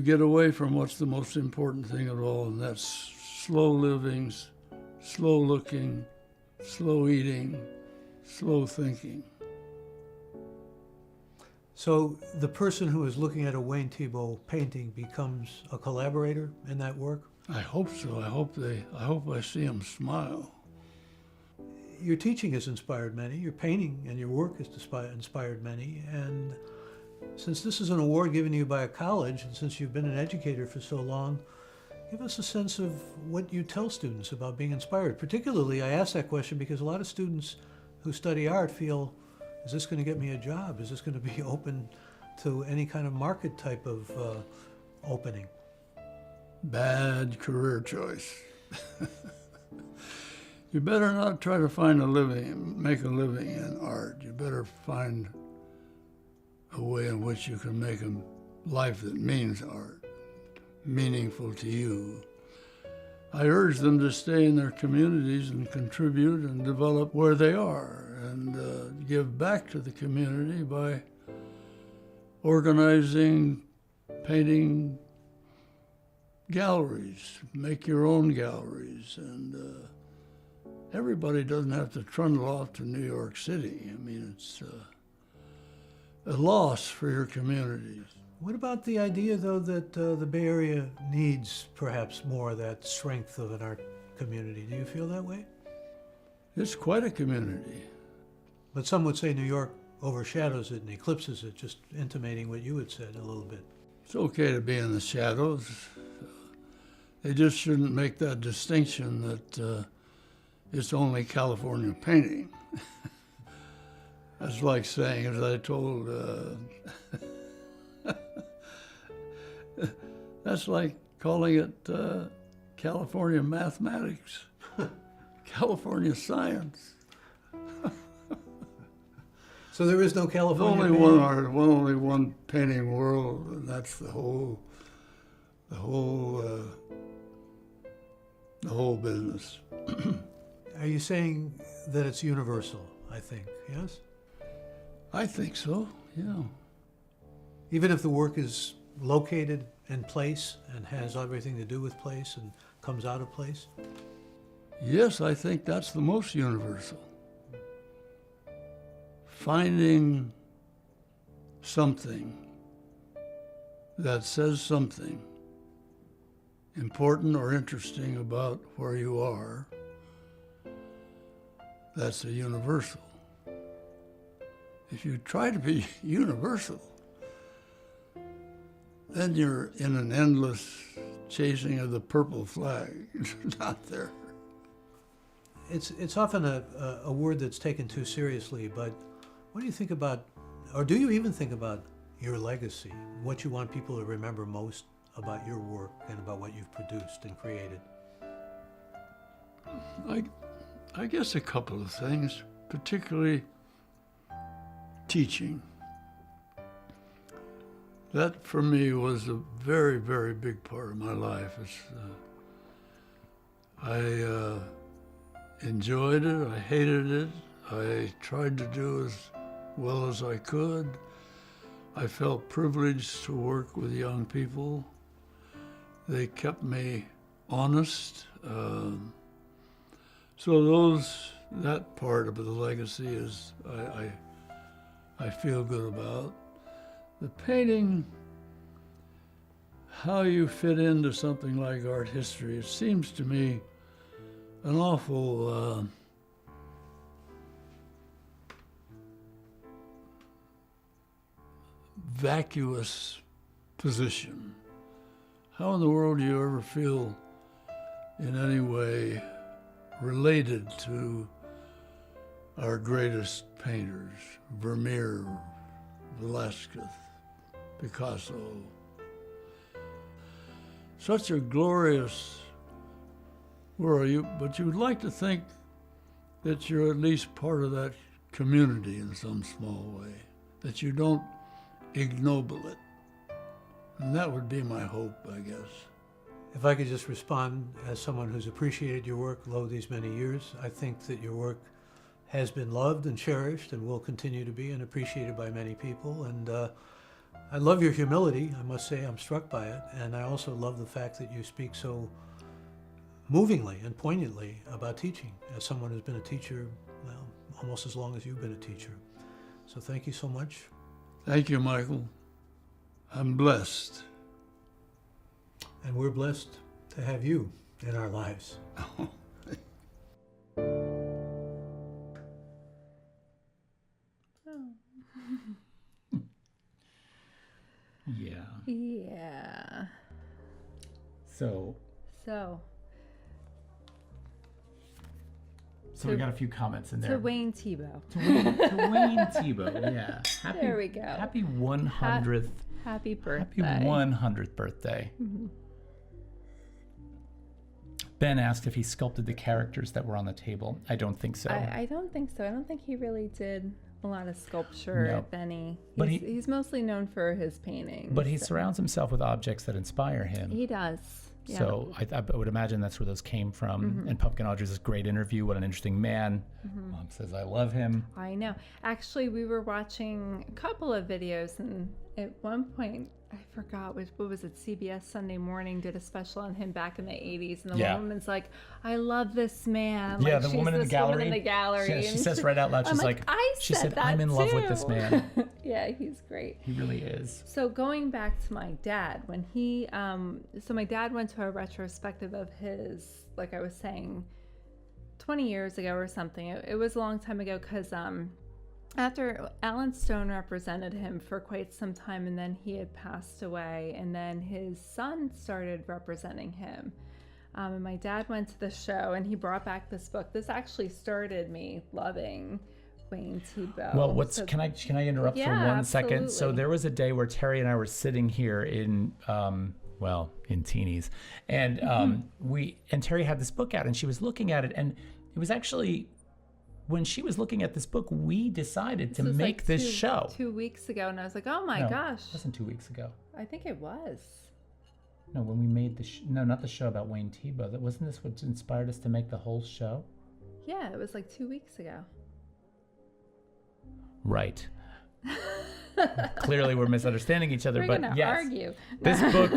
get away from what's the most important thing of all, and that's slow living, slow looking, slow eating, slow thinking. So the person who is looking at a Wayne Thiebaud painting becomes a collaborator in that work? I hope so. I hope I see them smile. Your teaching has inspired many. Your painting and your work has inspired many. And since this is an award given to you by a college, and since you've been an educator for so long, give us a sense of what you tell students about being inspired. Particularly, I ask that question because a lot of students who study art feel, is this going to get me a job? Is this going to be open to any kind of market type of opening? Bad career choice. You better not try to find a living, make a living in art. You better find a way in which you can make a life that means art, meaningful to you. I urge them to stay in their communities and contribute and develop where they are and give back to the community by organizing, painting galleries, make your own galleries. And everybody doesn't have to trundle off to New York City. I mean, it's a loss for your communities. What about the idea, though, that the Bay Area needs perhaps more of that strength of an art community? Do you feel that way? It's quite a community. But some would say New York overshadows it and eclipses it, just intimating what you had said a little bit. It's okay to be in the shadows. They just shouldn't make that distinction that it's only California painting. That's like saying, as I told, that's like calling it California mathematics, California science. So there is no California There's only painting? one art, only one painting world, and that's the whole business. Are you saying that it's universal, I think, yes? I think so, yeah. Even if the work is located in place and has everything to do with place and comes out of place? Yes, I think that's the most universal. Finding something that says something important or interesting about where you are, that's a universal. If you try to be universal, then you're in an endless chasing of the purple flag. It's not there. It's often a word that's taken too seriously, but what do you think about, or do you even think about your legacy? What you want people to remember most about your work and about what you've produced and created? I guess a couple of things, particularly teaching. That for me was a very, very big part of my life. I enjoyed it, I hated it, I tried to do as well as I could. I felt privileged to work with young people. They kept me honest. So that part of the legacy is I feel good about. The painting, how you fit into something like art history, it seems to me an awful vacuous position. How in the world do you ever feel in any way related to our greatest painters, Vermeer, Velasquez, Picasso? Such a glorious world, but you would like to think that you're at least part of that community in some small way, that you don't ignoble it. And that would be my hope, I guess. If I could just respond as someone who's appreciated your work these many years, I think that your work has been loved and cherished and will continue to be and appreciated by many people. And I love your humility. I must say I'm struck by it. And I also love the fact that you speak so movingly and poignantly about teaching as someone who's been a teacher, well, almost as long as you've been a teacher. So thank you so much. Thank you, Michael. I'm blessed. And we're blessed to have you in our lives. Yeah. Yeah. So we got a few comments in there. To Wayne Thiebaud. To Wayne Thiebaud, yeah. There we go. Happy 100th. Happy birthday. Happy 100th birthday. Mm-hmm. Ben asked if he sculpted the characters that were on the table. I don't think so. I don't think so. I don't think he really did a lot of sculpture, No. if any. But He's mostly known for his paintings. But he surrounds himself with objects that inspire him. He does. Yeah. So I would imagine that's where those came from. And Pumpkin Audrey's this great interview. What an interesting man. Mom says, I love him. I know. Actually, we were watching a couple of videos, and at one point, I forgot what was it? CBS Sunday Morning did a special on him back in the 80s, and the woman's like, "I love this man." Yeah, like, the she's woman in the this gallery. woman in the gallery. She and says right out loud, she's like, she said that I'm in love with too." this man. Yeah, he's great. He really is. So going back to my dad, when he, so my dad went to a retrospective of his, like I was saying, 20 years ago or something. It was a long time ago because after Alan Stone represented him for quite some time, and then he had passed away, and then his son started representing him. And my dad went to the show, and he brought back this book. This actually started me loving Wayne Thiebaud. Well, can I interrupt for one second? absolutely. So there was a day where Terry and I were sitting here in in teenies, and Terry had this book out, and she was looking at it, and it was actually, when she was looking at this book, we decided to make this show 2 weeks ago, and I was like, oh my gosh. It wasn't 2 weeks ago. I think it was. No, when we made no, not the show about Wayne Thiebaud. Wasn't this what inspired us to make the whole show? Yeah, it was like 2 weeks ago. Right. Clearly, we're misunderstanding each other. We're But gonna yes, argue. this book.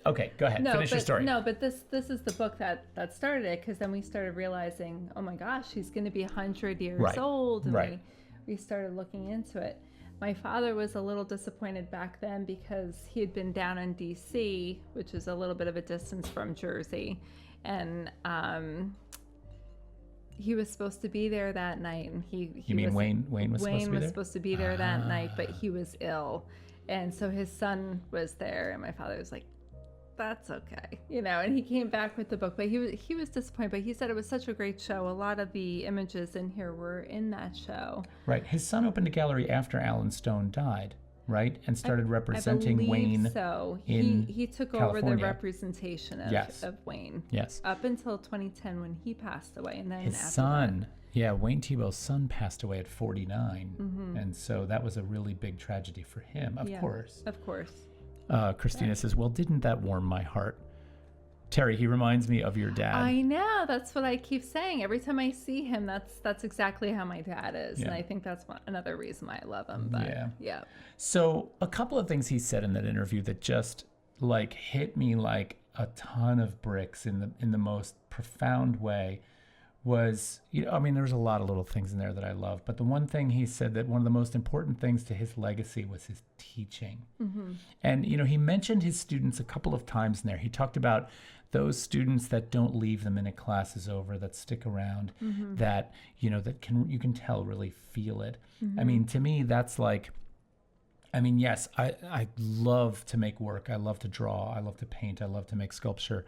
Okay, go ahead. Finish your story. No, but this is the book that started it, because then we started realizing, oh my gosh, he's going to be 100 years Right. old, and Right. we started looking into it. My father was a little disappointed back then because he had been down in D.C., which is a little bit of a distance from Jersey, and he was supposed to be there that night, and You mean Wayne was supposed to be there? supposed to be there that night, but he was ill, and so his son was there, and my father was like, that's okay, and he came back with the book, but he was disappointed, but he said it was such a great show. A lot of the images in here were in that show. Right. His son opened a gallery after Alan Stone died, right? And started representing I believe Wayne. So in he took California. over the representation of Wayne. Yes. Up until 2010 when he passed away, and then His after son, Wayne Thiebaud's son passed away at 49. Mm-hmm. And so that was a really big tragedy for him, of course. Of course. Christina says, well, didn't that warm my heart? Terry, he reminds me of your dad. I know. That's what I keep saying. Every time I see him, that's exactly how my dad is. And I think that's another reason why I love him. But yeah. So a couple of things he said in that interview that just hit me like a ton of bricks in the most profound way was, there was a lot of little things in there that I love, but the one thing he said that one of the most important things to his legacy was his teaching. Mm-hmm. And, he mentioned his students a couple of times in there. He talked about those students that don't leave the minute class is over, that stick around, mm-hmm. that, that you can tell really feel it. Mm-hmm. I mean, to me, that's yes, I love to make work. I love to draw. I love to paint. I love to make sculpture.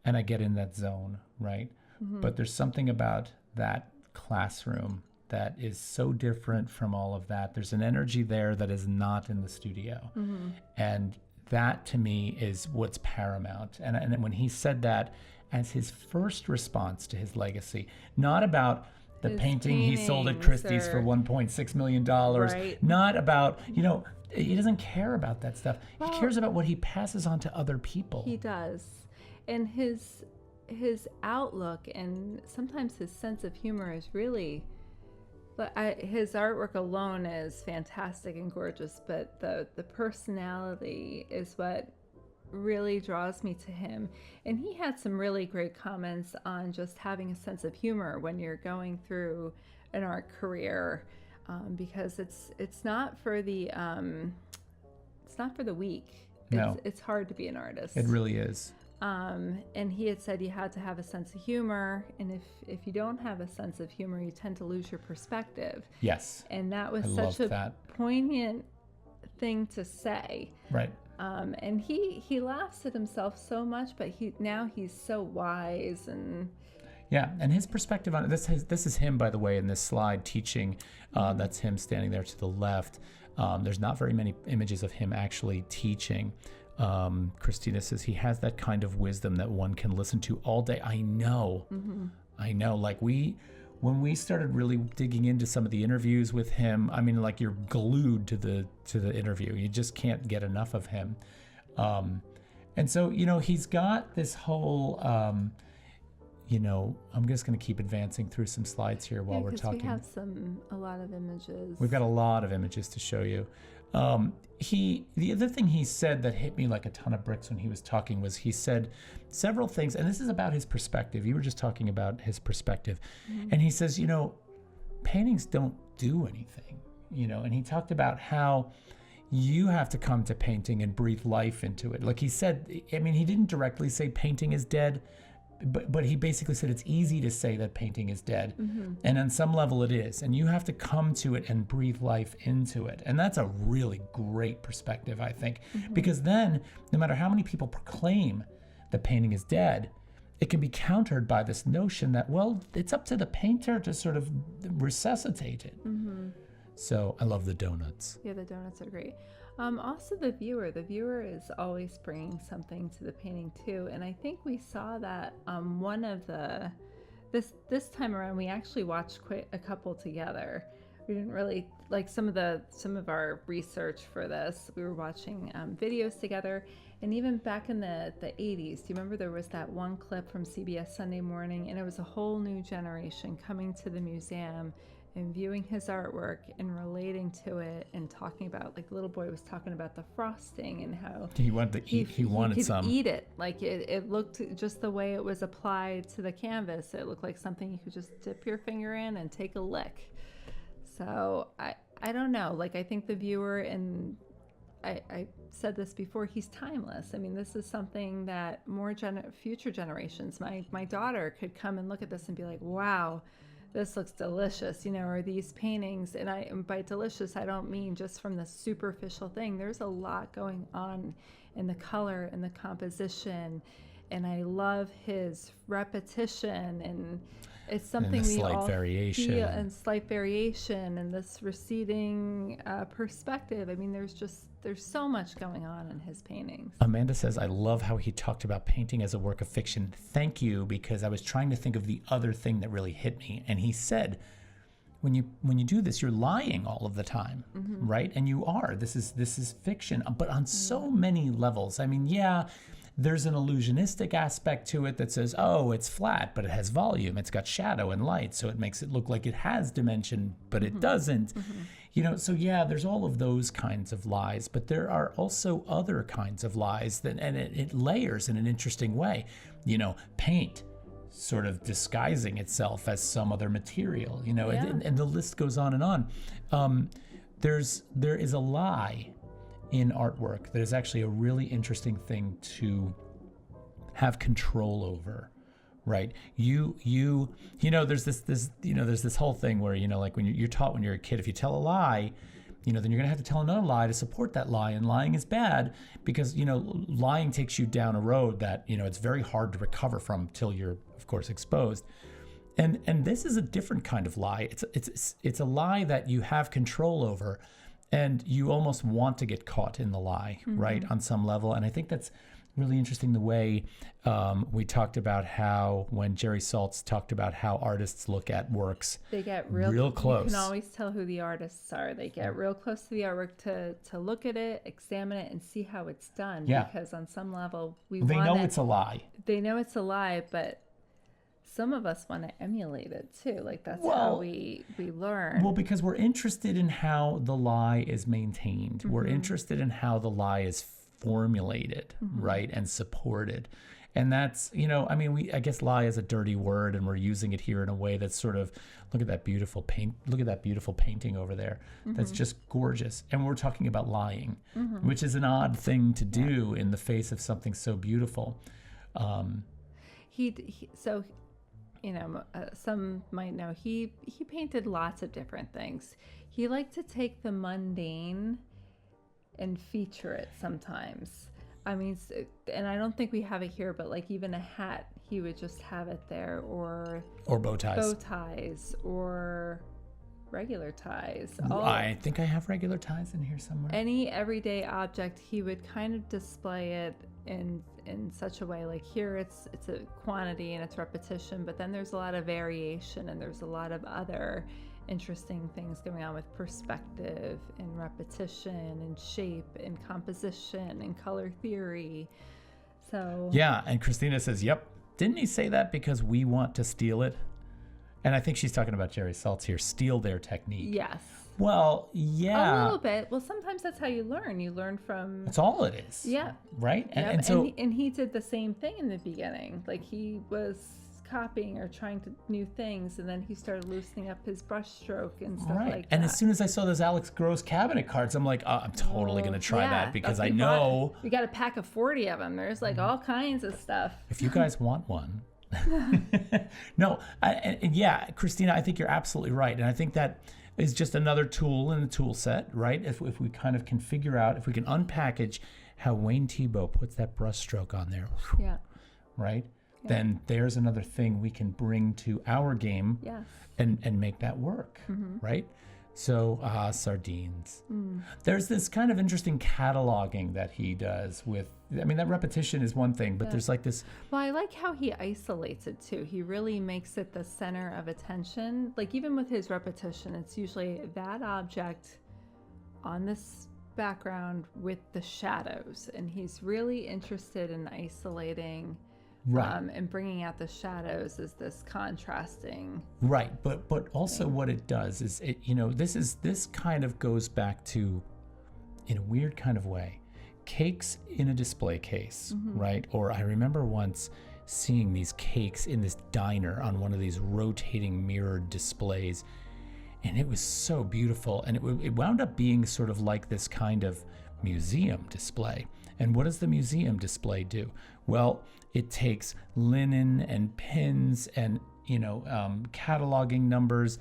And I get in that zone, right? Mm-hmm. But there's something about that classroom that is so different from all of that. There's an energy there that is not in the studio. Mm-hmm. And that to me is what's paramount. And when he said that as his first response to his legacy, not about the painting he sold at Christie's for $1.6 million, right. Not about, he doesn't care about that stuff. Well, he cares about what he passes on to other people. He does. And his outlook and sometimes his sense of humor is really, his artwork alone is fantastic and gorgeous, but the personality is what really draws me to him. And he had some really great comments on just having a sense of humor when you're going through an art career, because it's not for the weak. No. It's hard to be an artist. It really is. And he had said you had to have a sense of humor, and if you don't have a sense of humor, you tend to lose your perspective. Yes. And that was such a poignant thing to say. Right. And he laughs at himself so much, but he's so wise and. Yeah, and his perspective on it. This is him, by the way, in this slide teaching. That's him standing there to the left. There's not very many images of him actually teaching. Christina says he has that kind of wisdom that one can listen to all day. I know. Mm-hmm. I know. When we started really digging into some of the interviews with him, you're glued to the interview. You just can't get enough of him. And so, he's got this whole, I'm just going to keep advancing through some slides here while we're talking. We have a lot of images. We've got a lot of images to show you. The other thing he said that hit me like a ton of bricks when he was talking was he said several things, and this is about his perspective. You were just talking about his perspective. Mm-hmm. And he says, paintings don't do anything, and he talked about how you have to come to painting and breathe life into it. Like he said, he didn't directly say painting is dead, but he basically said it's easy to say that painting is dead. Mm-hmm. And on some level it is. And you have to come to it and breathe life into it. And that's a really great perspective, I think. Mm-hmm. Because then, no matter how many people proclaim that painting is dead, it can be countered by this notion that, well, it's up to the painter to sort of resuscitate it. Mm-hmm. So I love the donuts. Yeah, the donuts are great. Also the viewer is always bringing something to the painting too, and I think we saw that one of this time around we actually watched quite a couple together. We didn't really like some of our research for this. We were watching videos together, and even back in the 80s, do you remember there was that one clip from CBS Sunday Morning, and it was a whole new generation coming to the museum and viewing his artwork and relating to it and talking about, like, the little boy was talking about the frosting and how He wanted to eat. He wanted could some. eat it. Like, it looked, just the way it was applied to the canvas, it looked like something you could just dip your finger in and take a lick. So I don't know. Like, I think the viewer, and I said this before, he's timeless. I mean, this is something that more future generations, my daughter could come and look at this and be like, wow, this looks delicious, you know, or these paintings. And by delicious, I don't mean just from the superficial thing. There's a lot going on in the color and the composition. And I love his repetition, and it's something we all feel, and slight variation, and this receding perspective. I mean, there's so much going on in his paintings. Amanda says, I love how he talked about painting as a work of fiction. Thank you, because I was trying to think of the other thing that really hit me. And he said, when you do this, you're lying all of the time, right? And you are. This is fiction, but on so many levels. I mean, yeah, there's an illusionistic aspect to it that says, oh, it's flat, but it has volume. It's got shadow and light, so it makes it look like it has dimension, but it doesn't. You know, so yeah, there's all of those kinds of lies, but there are also other kinds of lies that, and it layers in an interesting way. You know, paint sort of disguising itself as some other material, you know, and the list goes on and on. There is a lie in artwork that is actually a really interesting thing to have control over, right? You know, there's this whole thing where, you know, like when you're taught when you're a kid, if you tell a lie, you know, then you're gonna have to tell another lie to support that lie, and lying is bad because, you know, lying takes you down a road that, you know, it's very hard to recover from till you're, of course, exposed. And this is a different kind of lie. It's a lie that you have control over, and you almost want to get caught in the lie, right, on some level. And I think that's really interesting, the way we talked about how when Jerry Saltz talked about how artists look at works, they get real close. You can always tell who the artists are. They get real close to the artwork to look at it, examine it, and see how it's done. Yeah. Because on some level, they know it's a lie. They know it's a lie, but some of us want to emulate it too. Like, that's how we learn. Well, because we're interested in how the lie is maintained. We're interested in how the lie is formulated, right, and supported. And that's, you know, I mean, I guess lie is a dirty word, and we're using it here in a way that's sort of, look at that beautiful painting over there. That's just gorgeous. And we're talking about lying, which is an odd thing to do in the face of something so beautiful. So, you know, some might know he painted lots of different things. He liked to take the mundane and feature it sometimes. I mean, and I don't think we have it here, but like even a hat, he would just have it there, or bow ties. Or regular ties. I think I have regular ties in here somewhere. Any everyday object, he would kind of display it in such a way, like here it's a quantity and it's repetition, but then there's a lot of variation, and there's a lot of other interesting things going on with perspective and repetition and shape and composition and color theory. So yeah, and Christina says, yep, didn't he say that because we want to steal it? And I think she's talking about Jerry Saltz here, steal their technique. Yes. Well, yeah. A little bit. Well, sometimes that's how you learn. You learn from... That's all it is. Yeah. Right? Yep. And so... And he did the same thing in the beginning. Like, he was copying or trying to new things, and then he started loosening up his brush stroke and stuff like that. And as soon as I saw those Alex Gross cabinet cards, I'm like, I'm totally going to try that, because I know... You got a pack of 40 of them. There's like all kinds of stuff. If you guys want one... No, yeah, Christina, I think you're absolutely right. And I think that is just another tool in the tool set, right? If we kind of can figure out, if we can unpackage how Wayne Thiebaud puts that brush stroke on there, yeah, right? Yeah. Then there's another thing we can bring to our game, yes, and make that work, right? So, sardines. There's this kind of interesting cataloging that he does with, I mean, that repetition is one thing, but there's like this... Well, I like how he isolates it too. He really makes it the center of attention. Like, even with his repetition, it's usually that object on this background with the shadows. And he's really interested in isolating Right. And bringing out the shadows is this contrasting. Right, but also what it does is this kind of goes back to, in a weird kind of way, cakes in a display case, right? Or I remember once seeing these cakes in this diner on one of these rotating mirrored displays, and it was so beautiful, and it wound up being sort of like this kind of museum display. And what does the museum display do? Well, it takes linen and pins and cataloging numbers,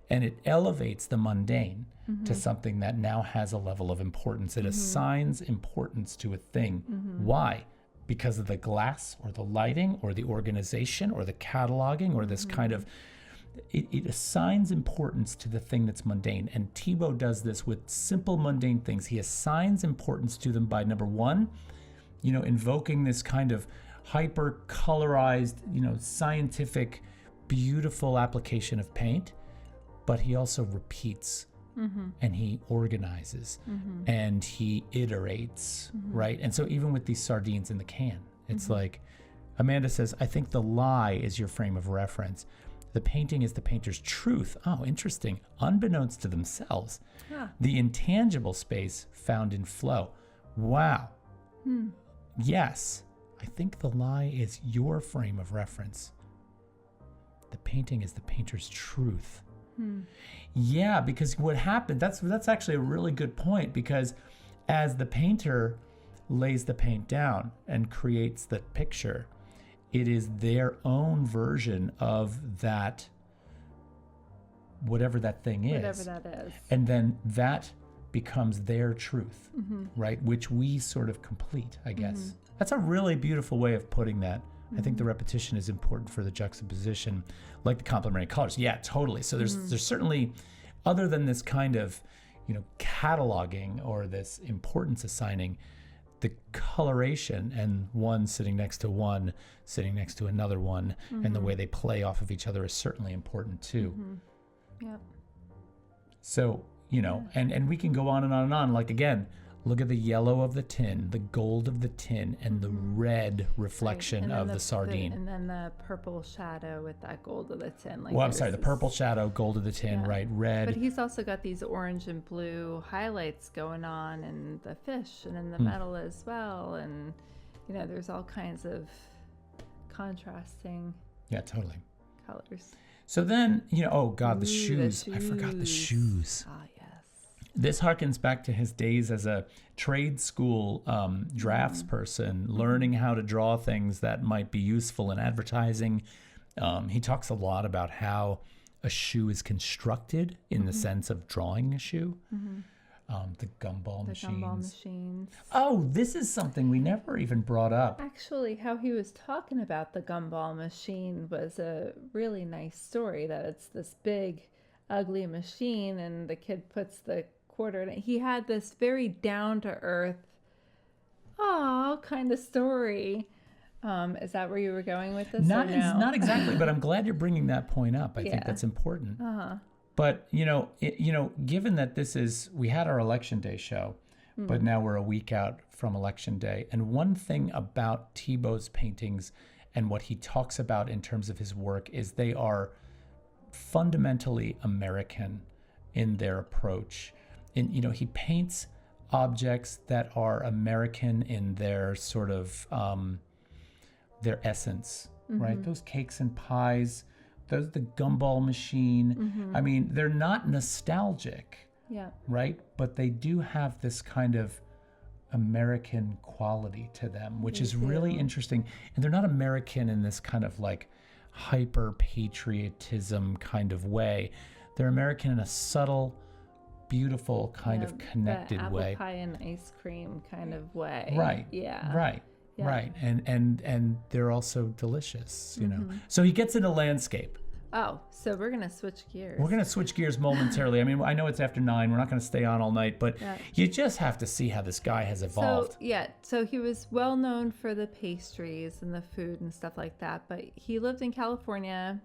and it elevates the mundane to something that now has a level of importance. It assigns importance to a thing. Why? Because of the glass or the lighting or the organization or the cataloging or this kind of, it assigns importance to the thing that's mundane. And Thiebaud does this with simple mundane things. He assigns importance to them by, number one, invoking this kind of hyper colorized, scientific, beautiful application of paint, but he also repeats and he organizes and he iterates, right? And so even with these sardines in the can, it's like, Amanda says, I think the lie is your frame of reference. The painting is the painter's truth. Oh, interesting. Unbeknownst to themselves. The intangible space found in flow. Wow. Yes, I think the lie is your frame of reference. The painting is the painter's truth. Yeah, because what happened, that's actually a really good point, because as the painter lays the paint down and creates the picture, it is their own version of that, whatever that thing is. Whatever that is. And then that becomes their truth, right? Which we sort of complete, I guess. That's a really beautiful way of putting that. I think the repetition is important for the juxtaposition, like the complementary colors. Yeah, totally. So there's certainly, other than this kind of, cataloging or this importance assigning, the coloration and one sitting next to one, sitting next to another one, and the way they play off of each other is certainly important too. Yep. So, and we can go on and on and on. Like, again, look at the yellow of the tin, the gold of the tin, and the red reflection of the sardine. And then the purple shadow with that gold of the tin. Like, well, I'm sorry, the purple shadow, gold of the tin, right, red. But he's also got these orange and blue highlights going on in the fish and in the metal as well. And, there's all kinds of contrasting colors. So then, oh God, the shoes. I forgot the shoes. Ah, yes. This harkens back to his days as a trade school draftsperson, learning how to draw things that might be useful in advertising. He talks a lot about how a shoe is constructed in the sense of drawing a shoe. The gumball machines. Oh, this is something we never even brought up. Actually, how he was talking about the gumball machine was a really nice story, that it's this big, ugly machine and the kid puts the quarter in it. He had this very down-to-earth, kind of story. Is that where you were going with this? Not exactly, but I'm glad you're bringing that point up. I think that's important. But, given that we had our Election Day show, but now we're a week out from Election Day. And one thing about Thiebaud's paintings and what he talks about in terms of his work is they are fundamentally American in their approach. And, he paints objects that are American in their sort of, their essence, right? Those cakes and pies, the gumball machine. I mean, they're not nostalgic, right? But they do have this kind of American quality to them, which is really interesting. And they're not American in this kind of like hyper patriotism kind of way. They're American in a subtle, beautiful kind of connected way. Apple pie and ice cream kind of way. Right. Yeah. Right. Yeah. Right. And they're also delicious, So he gets into landscape. Oh, so we're going to switch gears. We're going to switch gears momentarily. I mean, I know it's after 9. We're not going to stay on all night, but you just have to see how this guy has evolved. So he was well known for the pastries and the food and stuff like that, but he lived in California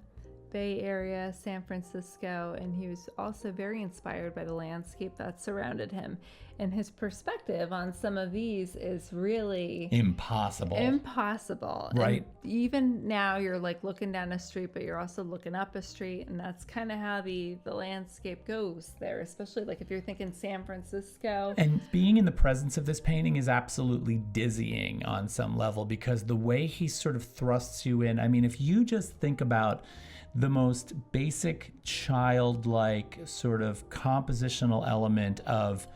Bay Area, San Francisco, and he was also very inspired by the landscape that surrounded him. And his perspective on some of these is really Impossible. And Right. even now you're like looking down a street, but you're also looking up a street, and that's kind of how the landscape goes there, especially like if you're thinking San Francisco. And being in the presence of this painting is absolutely dizzying on some level, because the way he sort of thrusts you in, I mean, if you just think about the most basic childlike sort of compositional element of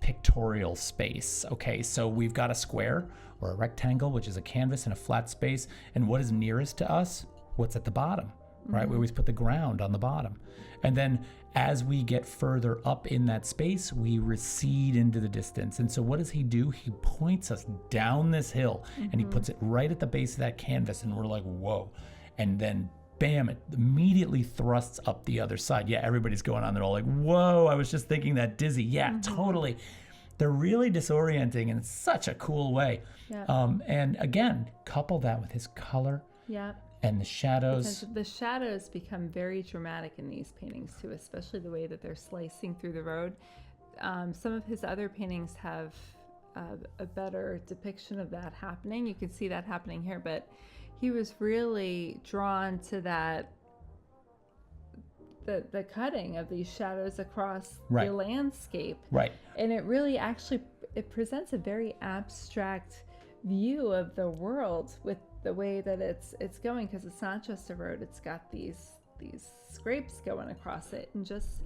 pictorial space. Okay, so we've got a square or a rectangle, which is a canvas and a flat space. And what is nearest to us? What's at the bottom, right? We always put the ground on the bottom. And then as we get further up in that space, we recede into the distance. And so what does he do? He points us down this hill and he puts it right at the base of that canvas. And we're like, whoa. And then bam, it immediately thrusts up the other side. Yeah, everybody's going on. They're all like, whoa, I was just thinking that dizzy. Yeah, totally. They're really disorienting in such a cool way. Yeah. And again, couple that with his color Yeah. and the shadows. Because the shadows become very dramatic in these paintings too, especially the way that they're slicing through the road. Some of his other paintings have a better depiction of that happening. You can see that happening here, but he was really drawn to that, the cutting of these shadows across Right. the landscape. Right. And it really actually, it presents a very abstract view of the world with the way that it's going, because it's not just a road, it's got these scrapes going across it, and just,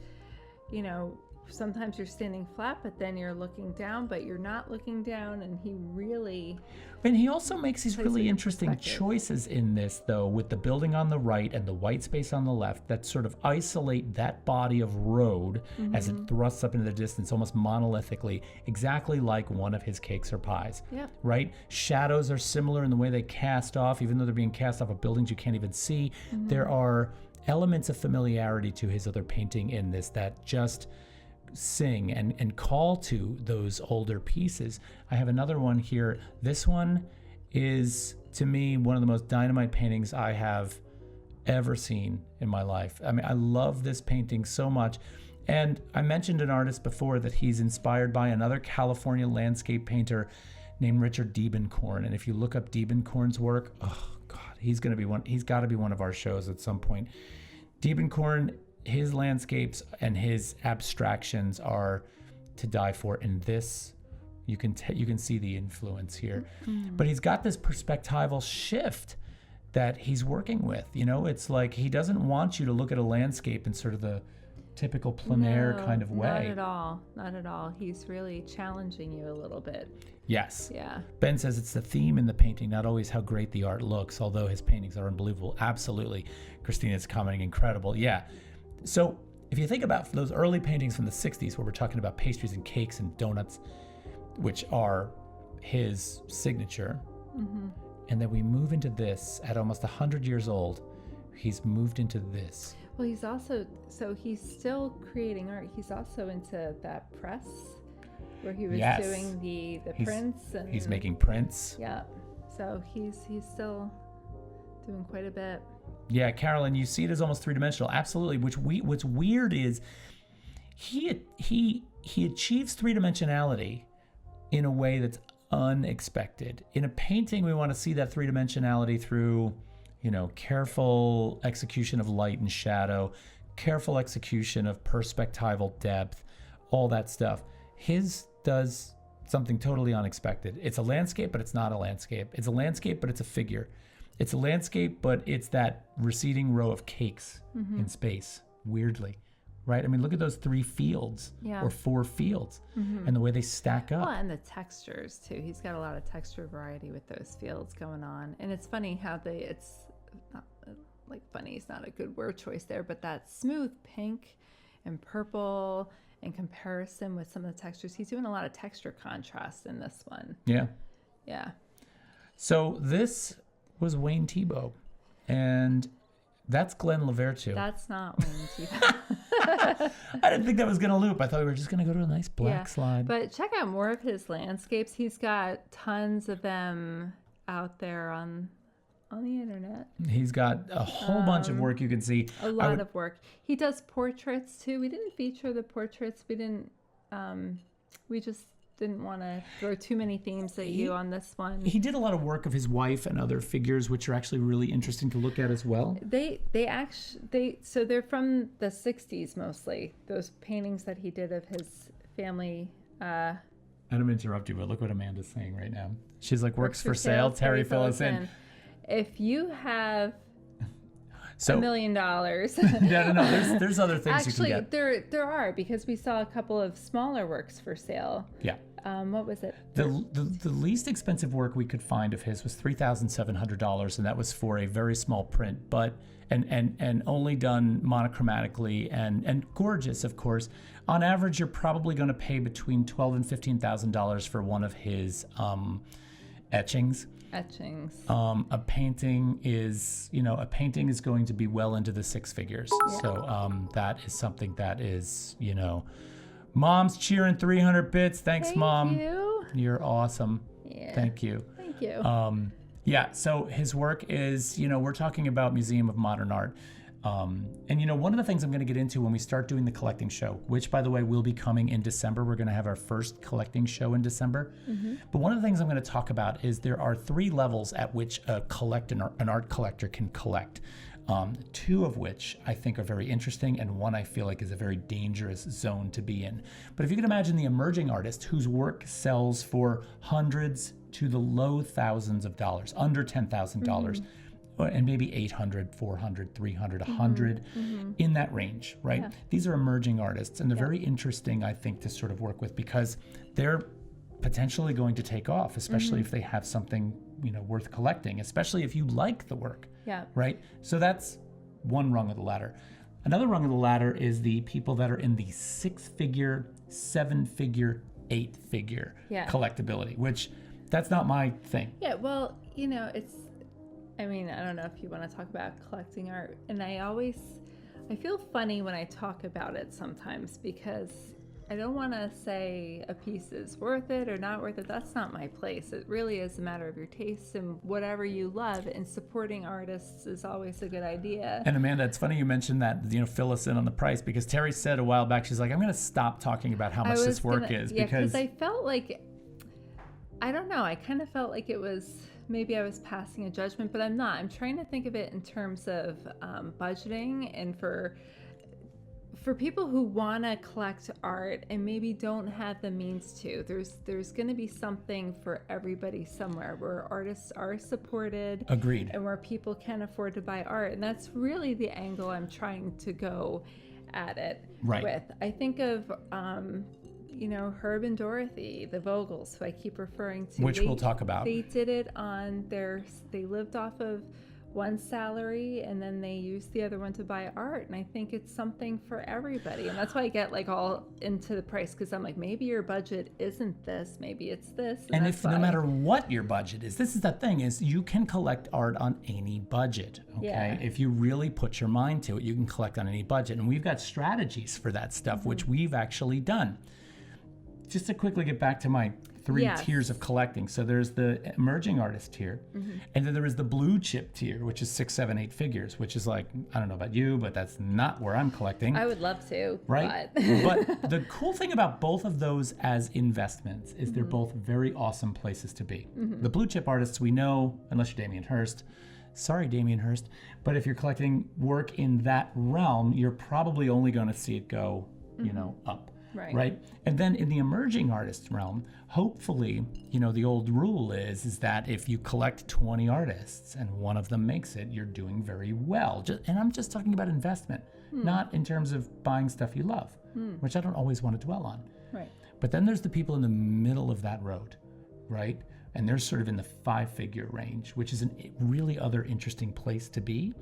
you know, sometimes you're standing flat, but then you're looking down, but you're not looking down. And he really, And he also makes these plays really with interesting perspective. choices in this, though, with the building on the right and the white space on the left that sort of isolate that body of road as it thrusts up into the distance, almost monolithically, exactly like one of his cakes or pies. Yep. Right? Shadows are similar in the way they cast off, even though they're being cast off of buildings you can't even see. There are elements of familiarity to his other painting in this that just sing and call to those older pieces. I have another one here. This one is, to me, one of the most dynamite paintings I have ever seen in my life. I mean, I love this painting so much. And I mentioned an artist before that he's inspired by, another California landscape painter named Richard Diebenkorn. And if you look up Diebenkorn's work, oh God, he's got to be one of our shows at some point. Diebenkorn, his landscapes and his abstractions are to die for. And this, you can see the influence here. But he's got this perspectival shift that he's working with. You know, it's like he doesn't want you to look at a landscape in sort of the typical plein air kind of way. Not at all. He's really challenging you a little bit. Yes. Yeah. Ben says it's the theme in the painting, not always how great the art looks, although his paintings are unbelievable. Absolutely. Christina's commenting incredible. Yeah. So if you think about those early paintings from the 60s where we're talking about pastries and cakes and donuts, which are his signature, and then we move into this at almost 100 years old, he's moved into this. Well, he's also, so he's still creating art. He's also into that press where he was Yes. doing the prints. And He's making prints. Yeah. So he's still doing quite a bit. Yeah, Carolyn, you see it as almost three-dimensional. Absolutely. What's weird is he achieves three-dimensionality in a way that's unexpected. In a painting, we want to see that three-dimensionality through, you know, careful execution of light and shadow, careful execution of perspectival depth, all that stuff. His does something totally unexpected. It's a landscape, but it's not a landscape. It's a landscape, but it's a figure. It's a landscape, but it's that receding row of cakes in space, weirdly, right? I mean, look at those 3 fields or 4 fields and the way they stack up. Well, and the textures too. He's got a lot of texture variety with those fields going on. And it's funny how it's not like funny is not a good word choice there, but that smooth pink and purple in comparison with some of the textures. He's doing a lot of texture contrast in this one. Yeah. Yeah. So this was Wayne Thiebaud, and that's Glenn LaVertu. That's not Wayne Thiebaud. I didn't think that was going to loop. I thought we were just going to go to a nice black slide. But check out more of his landscapes. He's got tons of them out there on on the internet. He's got a whole bunch of work you can see. A lot of work. He does portraits too. We didn't feature the portraits. We didn't. We just didn't want to throw too many themes at you on this one. He did a lot of work of his wife and other figures, which are actually really interesting to look at as well. So they're from the 60s mostly. Those paintings that he did of his family. I don't mean to interrupt you, but look what Amanda's saying right now. She's like, works for sale. Terry, fill us in. If you have $1 million. No. There's other things actually, you can get. There are, because we saw a couple of smaller works for sale. Yeah. What was it? The least expensive work we could find of his was $3,700, and that was for a very small print, but and only done monochromatically and gorgeous, of course. On average, you're probably going to pay between $12,000 and $15,000 for one of his etchings. A painting is going to be well into the six figures. Yeah. So that is something that is, Mom's cheering 300 bits. Thanks, Mom. Thank you. You're awesome. Yeah. Thank you. Thank you. Yeah, so his work is, we're talking about Museum of Modern Art. And one of the things I'm going to get into when we start doing the collecting show, which, by the way, will be coming in December. We're going to have our first collecting show in December. Mm-hmm. But one of the things I'm going to talk about is there are 3 levels at which an art collector can collect. 2 of which I think are very interesting, and 1 I feel like is a very dangerous zone to be in. But if you can imagine the emerging artist whose work sells for hundreds to the low thousands of dollars, under $10,000, and maybe 800, 400, 300, 100, in that range, right? Yeah. These are emerging artists, and they're very interesting, I think, to sort of work with, because they're potentially going to take off, especially if they have something, worth collecting, especially if you like the work. Yeah. Right? So that's 1 rung of the ladder. Another rung of the ladder is the people that are in the 6-figure, 7-figure, 8-figure collectability, which that's not my thing. Yeah, well, I don't know if you want to talk about collecting art, and I feel funny when I talk about it sometimes, because I don't want to say a piece is worth it or not worth it. That's not my place. It really is a matter of your taste and whatever you love, and supporting artists is always a good idea. And Amanda, it's funny you mentioned that, fill us in on the price, because Terry said a while back, she's like, I'm going to stop talking about how much this work is. Yeah, because I felt like, I don't know, I kind of felt like it was, maybe I was passing a judgment, but I'm not. I'm trying to think of it in terms of budgeting, and for people who want to collect art and maybe don't have the means to. There's going to be something for everybody somewhere, where artists are supported. Agreed. And where people can afford to buy art. And that's really the angle I'm trying to go at it with. I think of Herb and Dorothy, the Vogels, who I keep referring to. Which we'll talk about. They did it on they lived off of 1 salary, and then they used the other one to buy art. And I think it's something for everybody. And that's why I get all into the price, because I'm like, maybe your budget isn't this, maybe it's this. And if no matter what your budget is, this is the thing, is you can collect art on any budget, okay? Yeah. If you really put your mind to it, you can collect on any budget. And we've got strategies for that stuff, which we've actually done. Just to quickly get back to my 3 tiers of collecting. So there's the emerging artist tier, and then there is the blue chip tier, which is 6, 7, 8 figures, which is like, I don't know about you, but that's not where I'm collecting. I would love to. Right? But the cool thing about both of those as investments is they're both very awesome places to be. The blue chip artists, we know, unless you're Damien Hirst, sorry, Damien Hirst, but if you're collecting work in that realm, you're probably only going to see it go, up. Right. And then in the emerging artist realm, hopefully, the old rule is that if you collect 20 artists and one of them makes it, you're doing very well. And I'm just talking about investment, not in terms of buying stuff you love, which I don't always want to dwell on. Right. But then there's the people in the middle of that road, right? And they're sort of in the 5-figure range, which is a really other interesting place to be.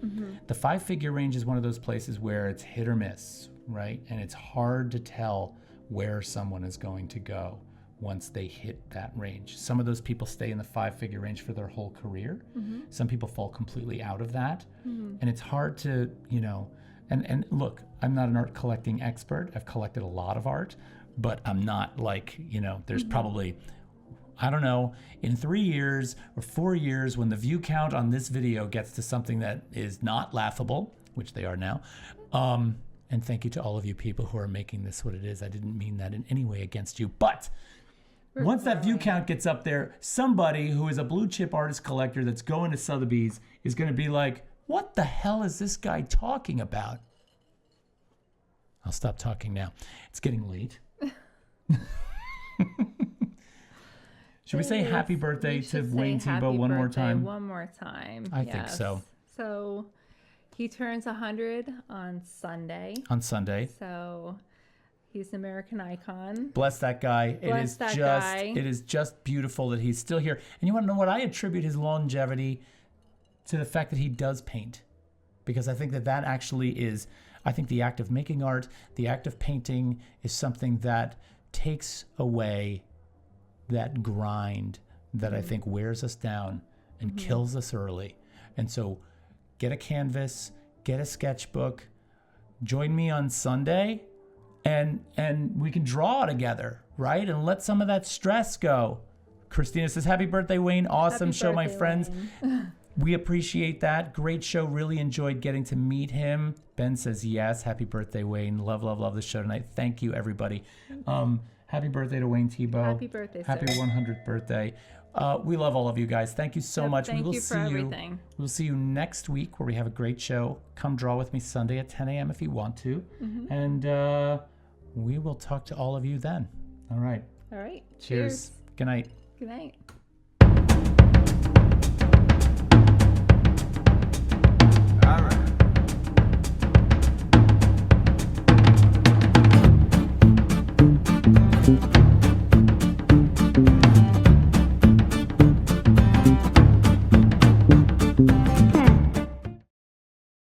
The 5-figure range is one of those places where it's hit or miss, right? And it's hard to tell where someone is going to go once they hit that range. Some of those people stay in the 5-figure range for their whole career. Some people fall completely out of that. And it's hard to, and look, I'm not an art collecting expert. I've collected a lot of art, but I'm not like, there's probably I don't know, in 3 years or 4 years, when the view count on this video gets to something that is not laughable, which they are now. And thank you to all of you people who are making this what it is. I didn't mean that in any way against you. But once that view count gets up there, somebody who is a blue chip artist collector that's going to Sotheby's is going to be like, what the hell is this guy talking about? I'll stop talking now. It's getting late. Should we say happy birthday to Wayne Thiebaud one more time? One more time. I think so. So he turns 100 on Sunday. On Sunday. So he's an American icon. Bless that guy. Bless that guy. It is just beautiful that he's still here. And you want to know what? I attribute his longevity to the fact that he does paint. Because I think that actually is, I think the act of making art, the act of painting is something that takes away that grind that I think wears us down and kills us early. And so get a canvas, get a sketchbook, join me on Sunday, and we can draw together, right? And let some of that stress go. Christina says, happy birthday, Wayne. Awesome show, my friends. We appreciate that. Great show. Really enjoyed getting to meet him. Ben says, yes. Happy birthday, Wayne. Love, love, love the show tonight. Thank you, everybody. Happy birthday to Wayne Thiebaud. Happy birthday, sir. Happy 100th birthday. We love all of you guys. Thank you so much. Thank you for everything. We'll see you next week where we have a great show. Come draw with me Sunday at 10 a.m. if you want to. And we will talk to all of you then. All right. All right. Cheers. Good night. Good night.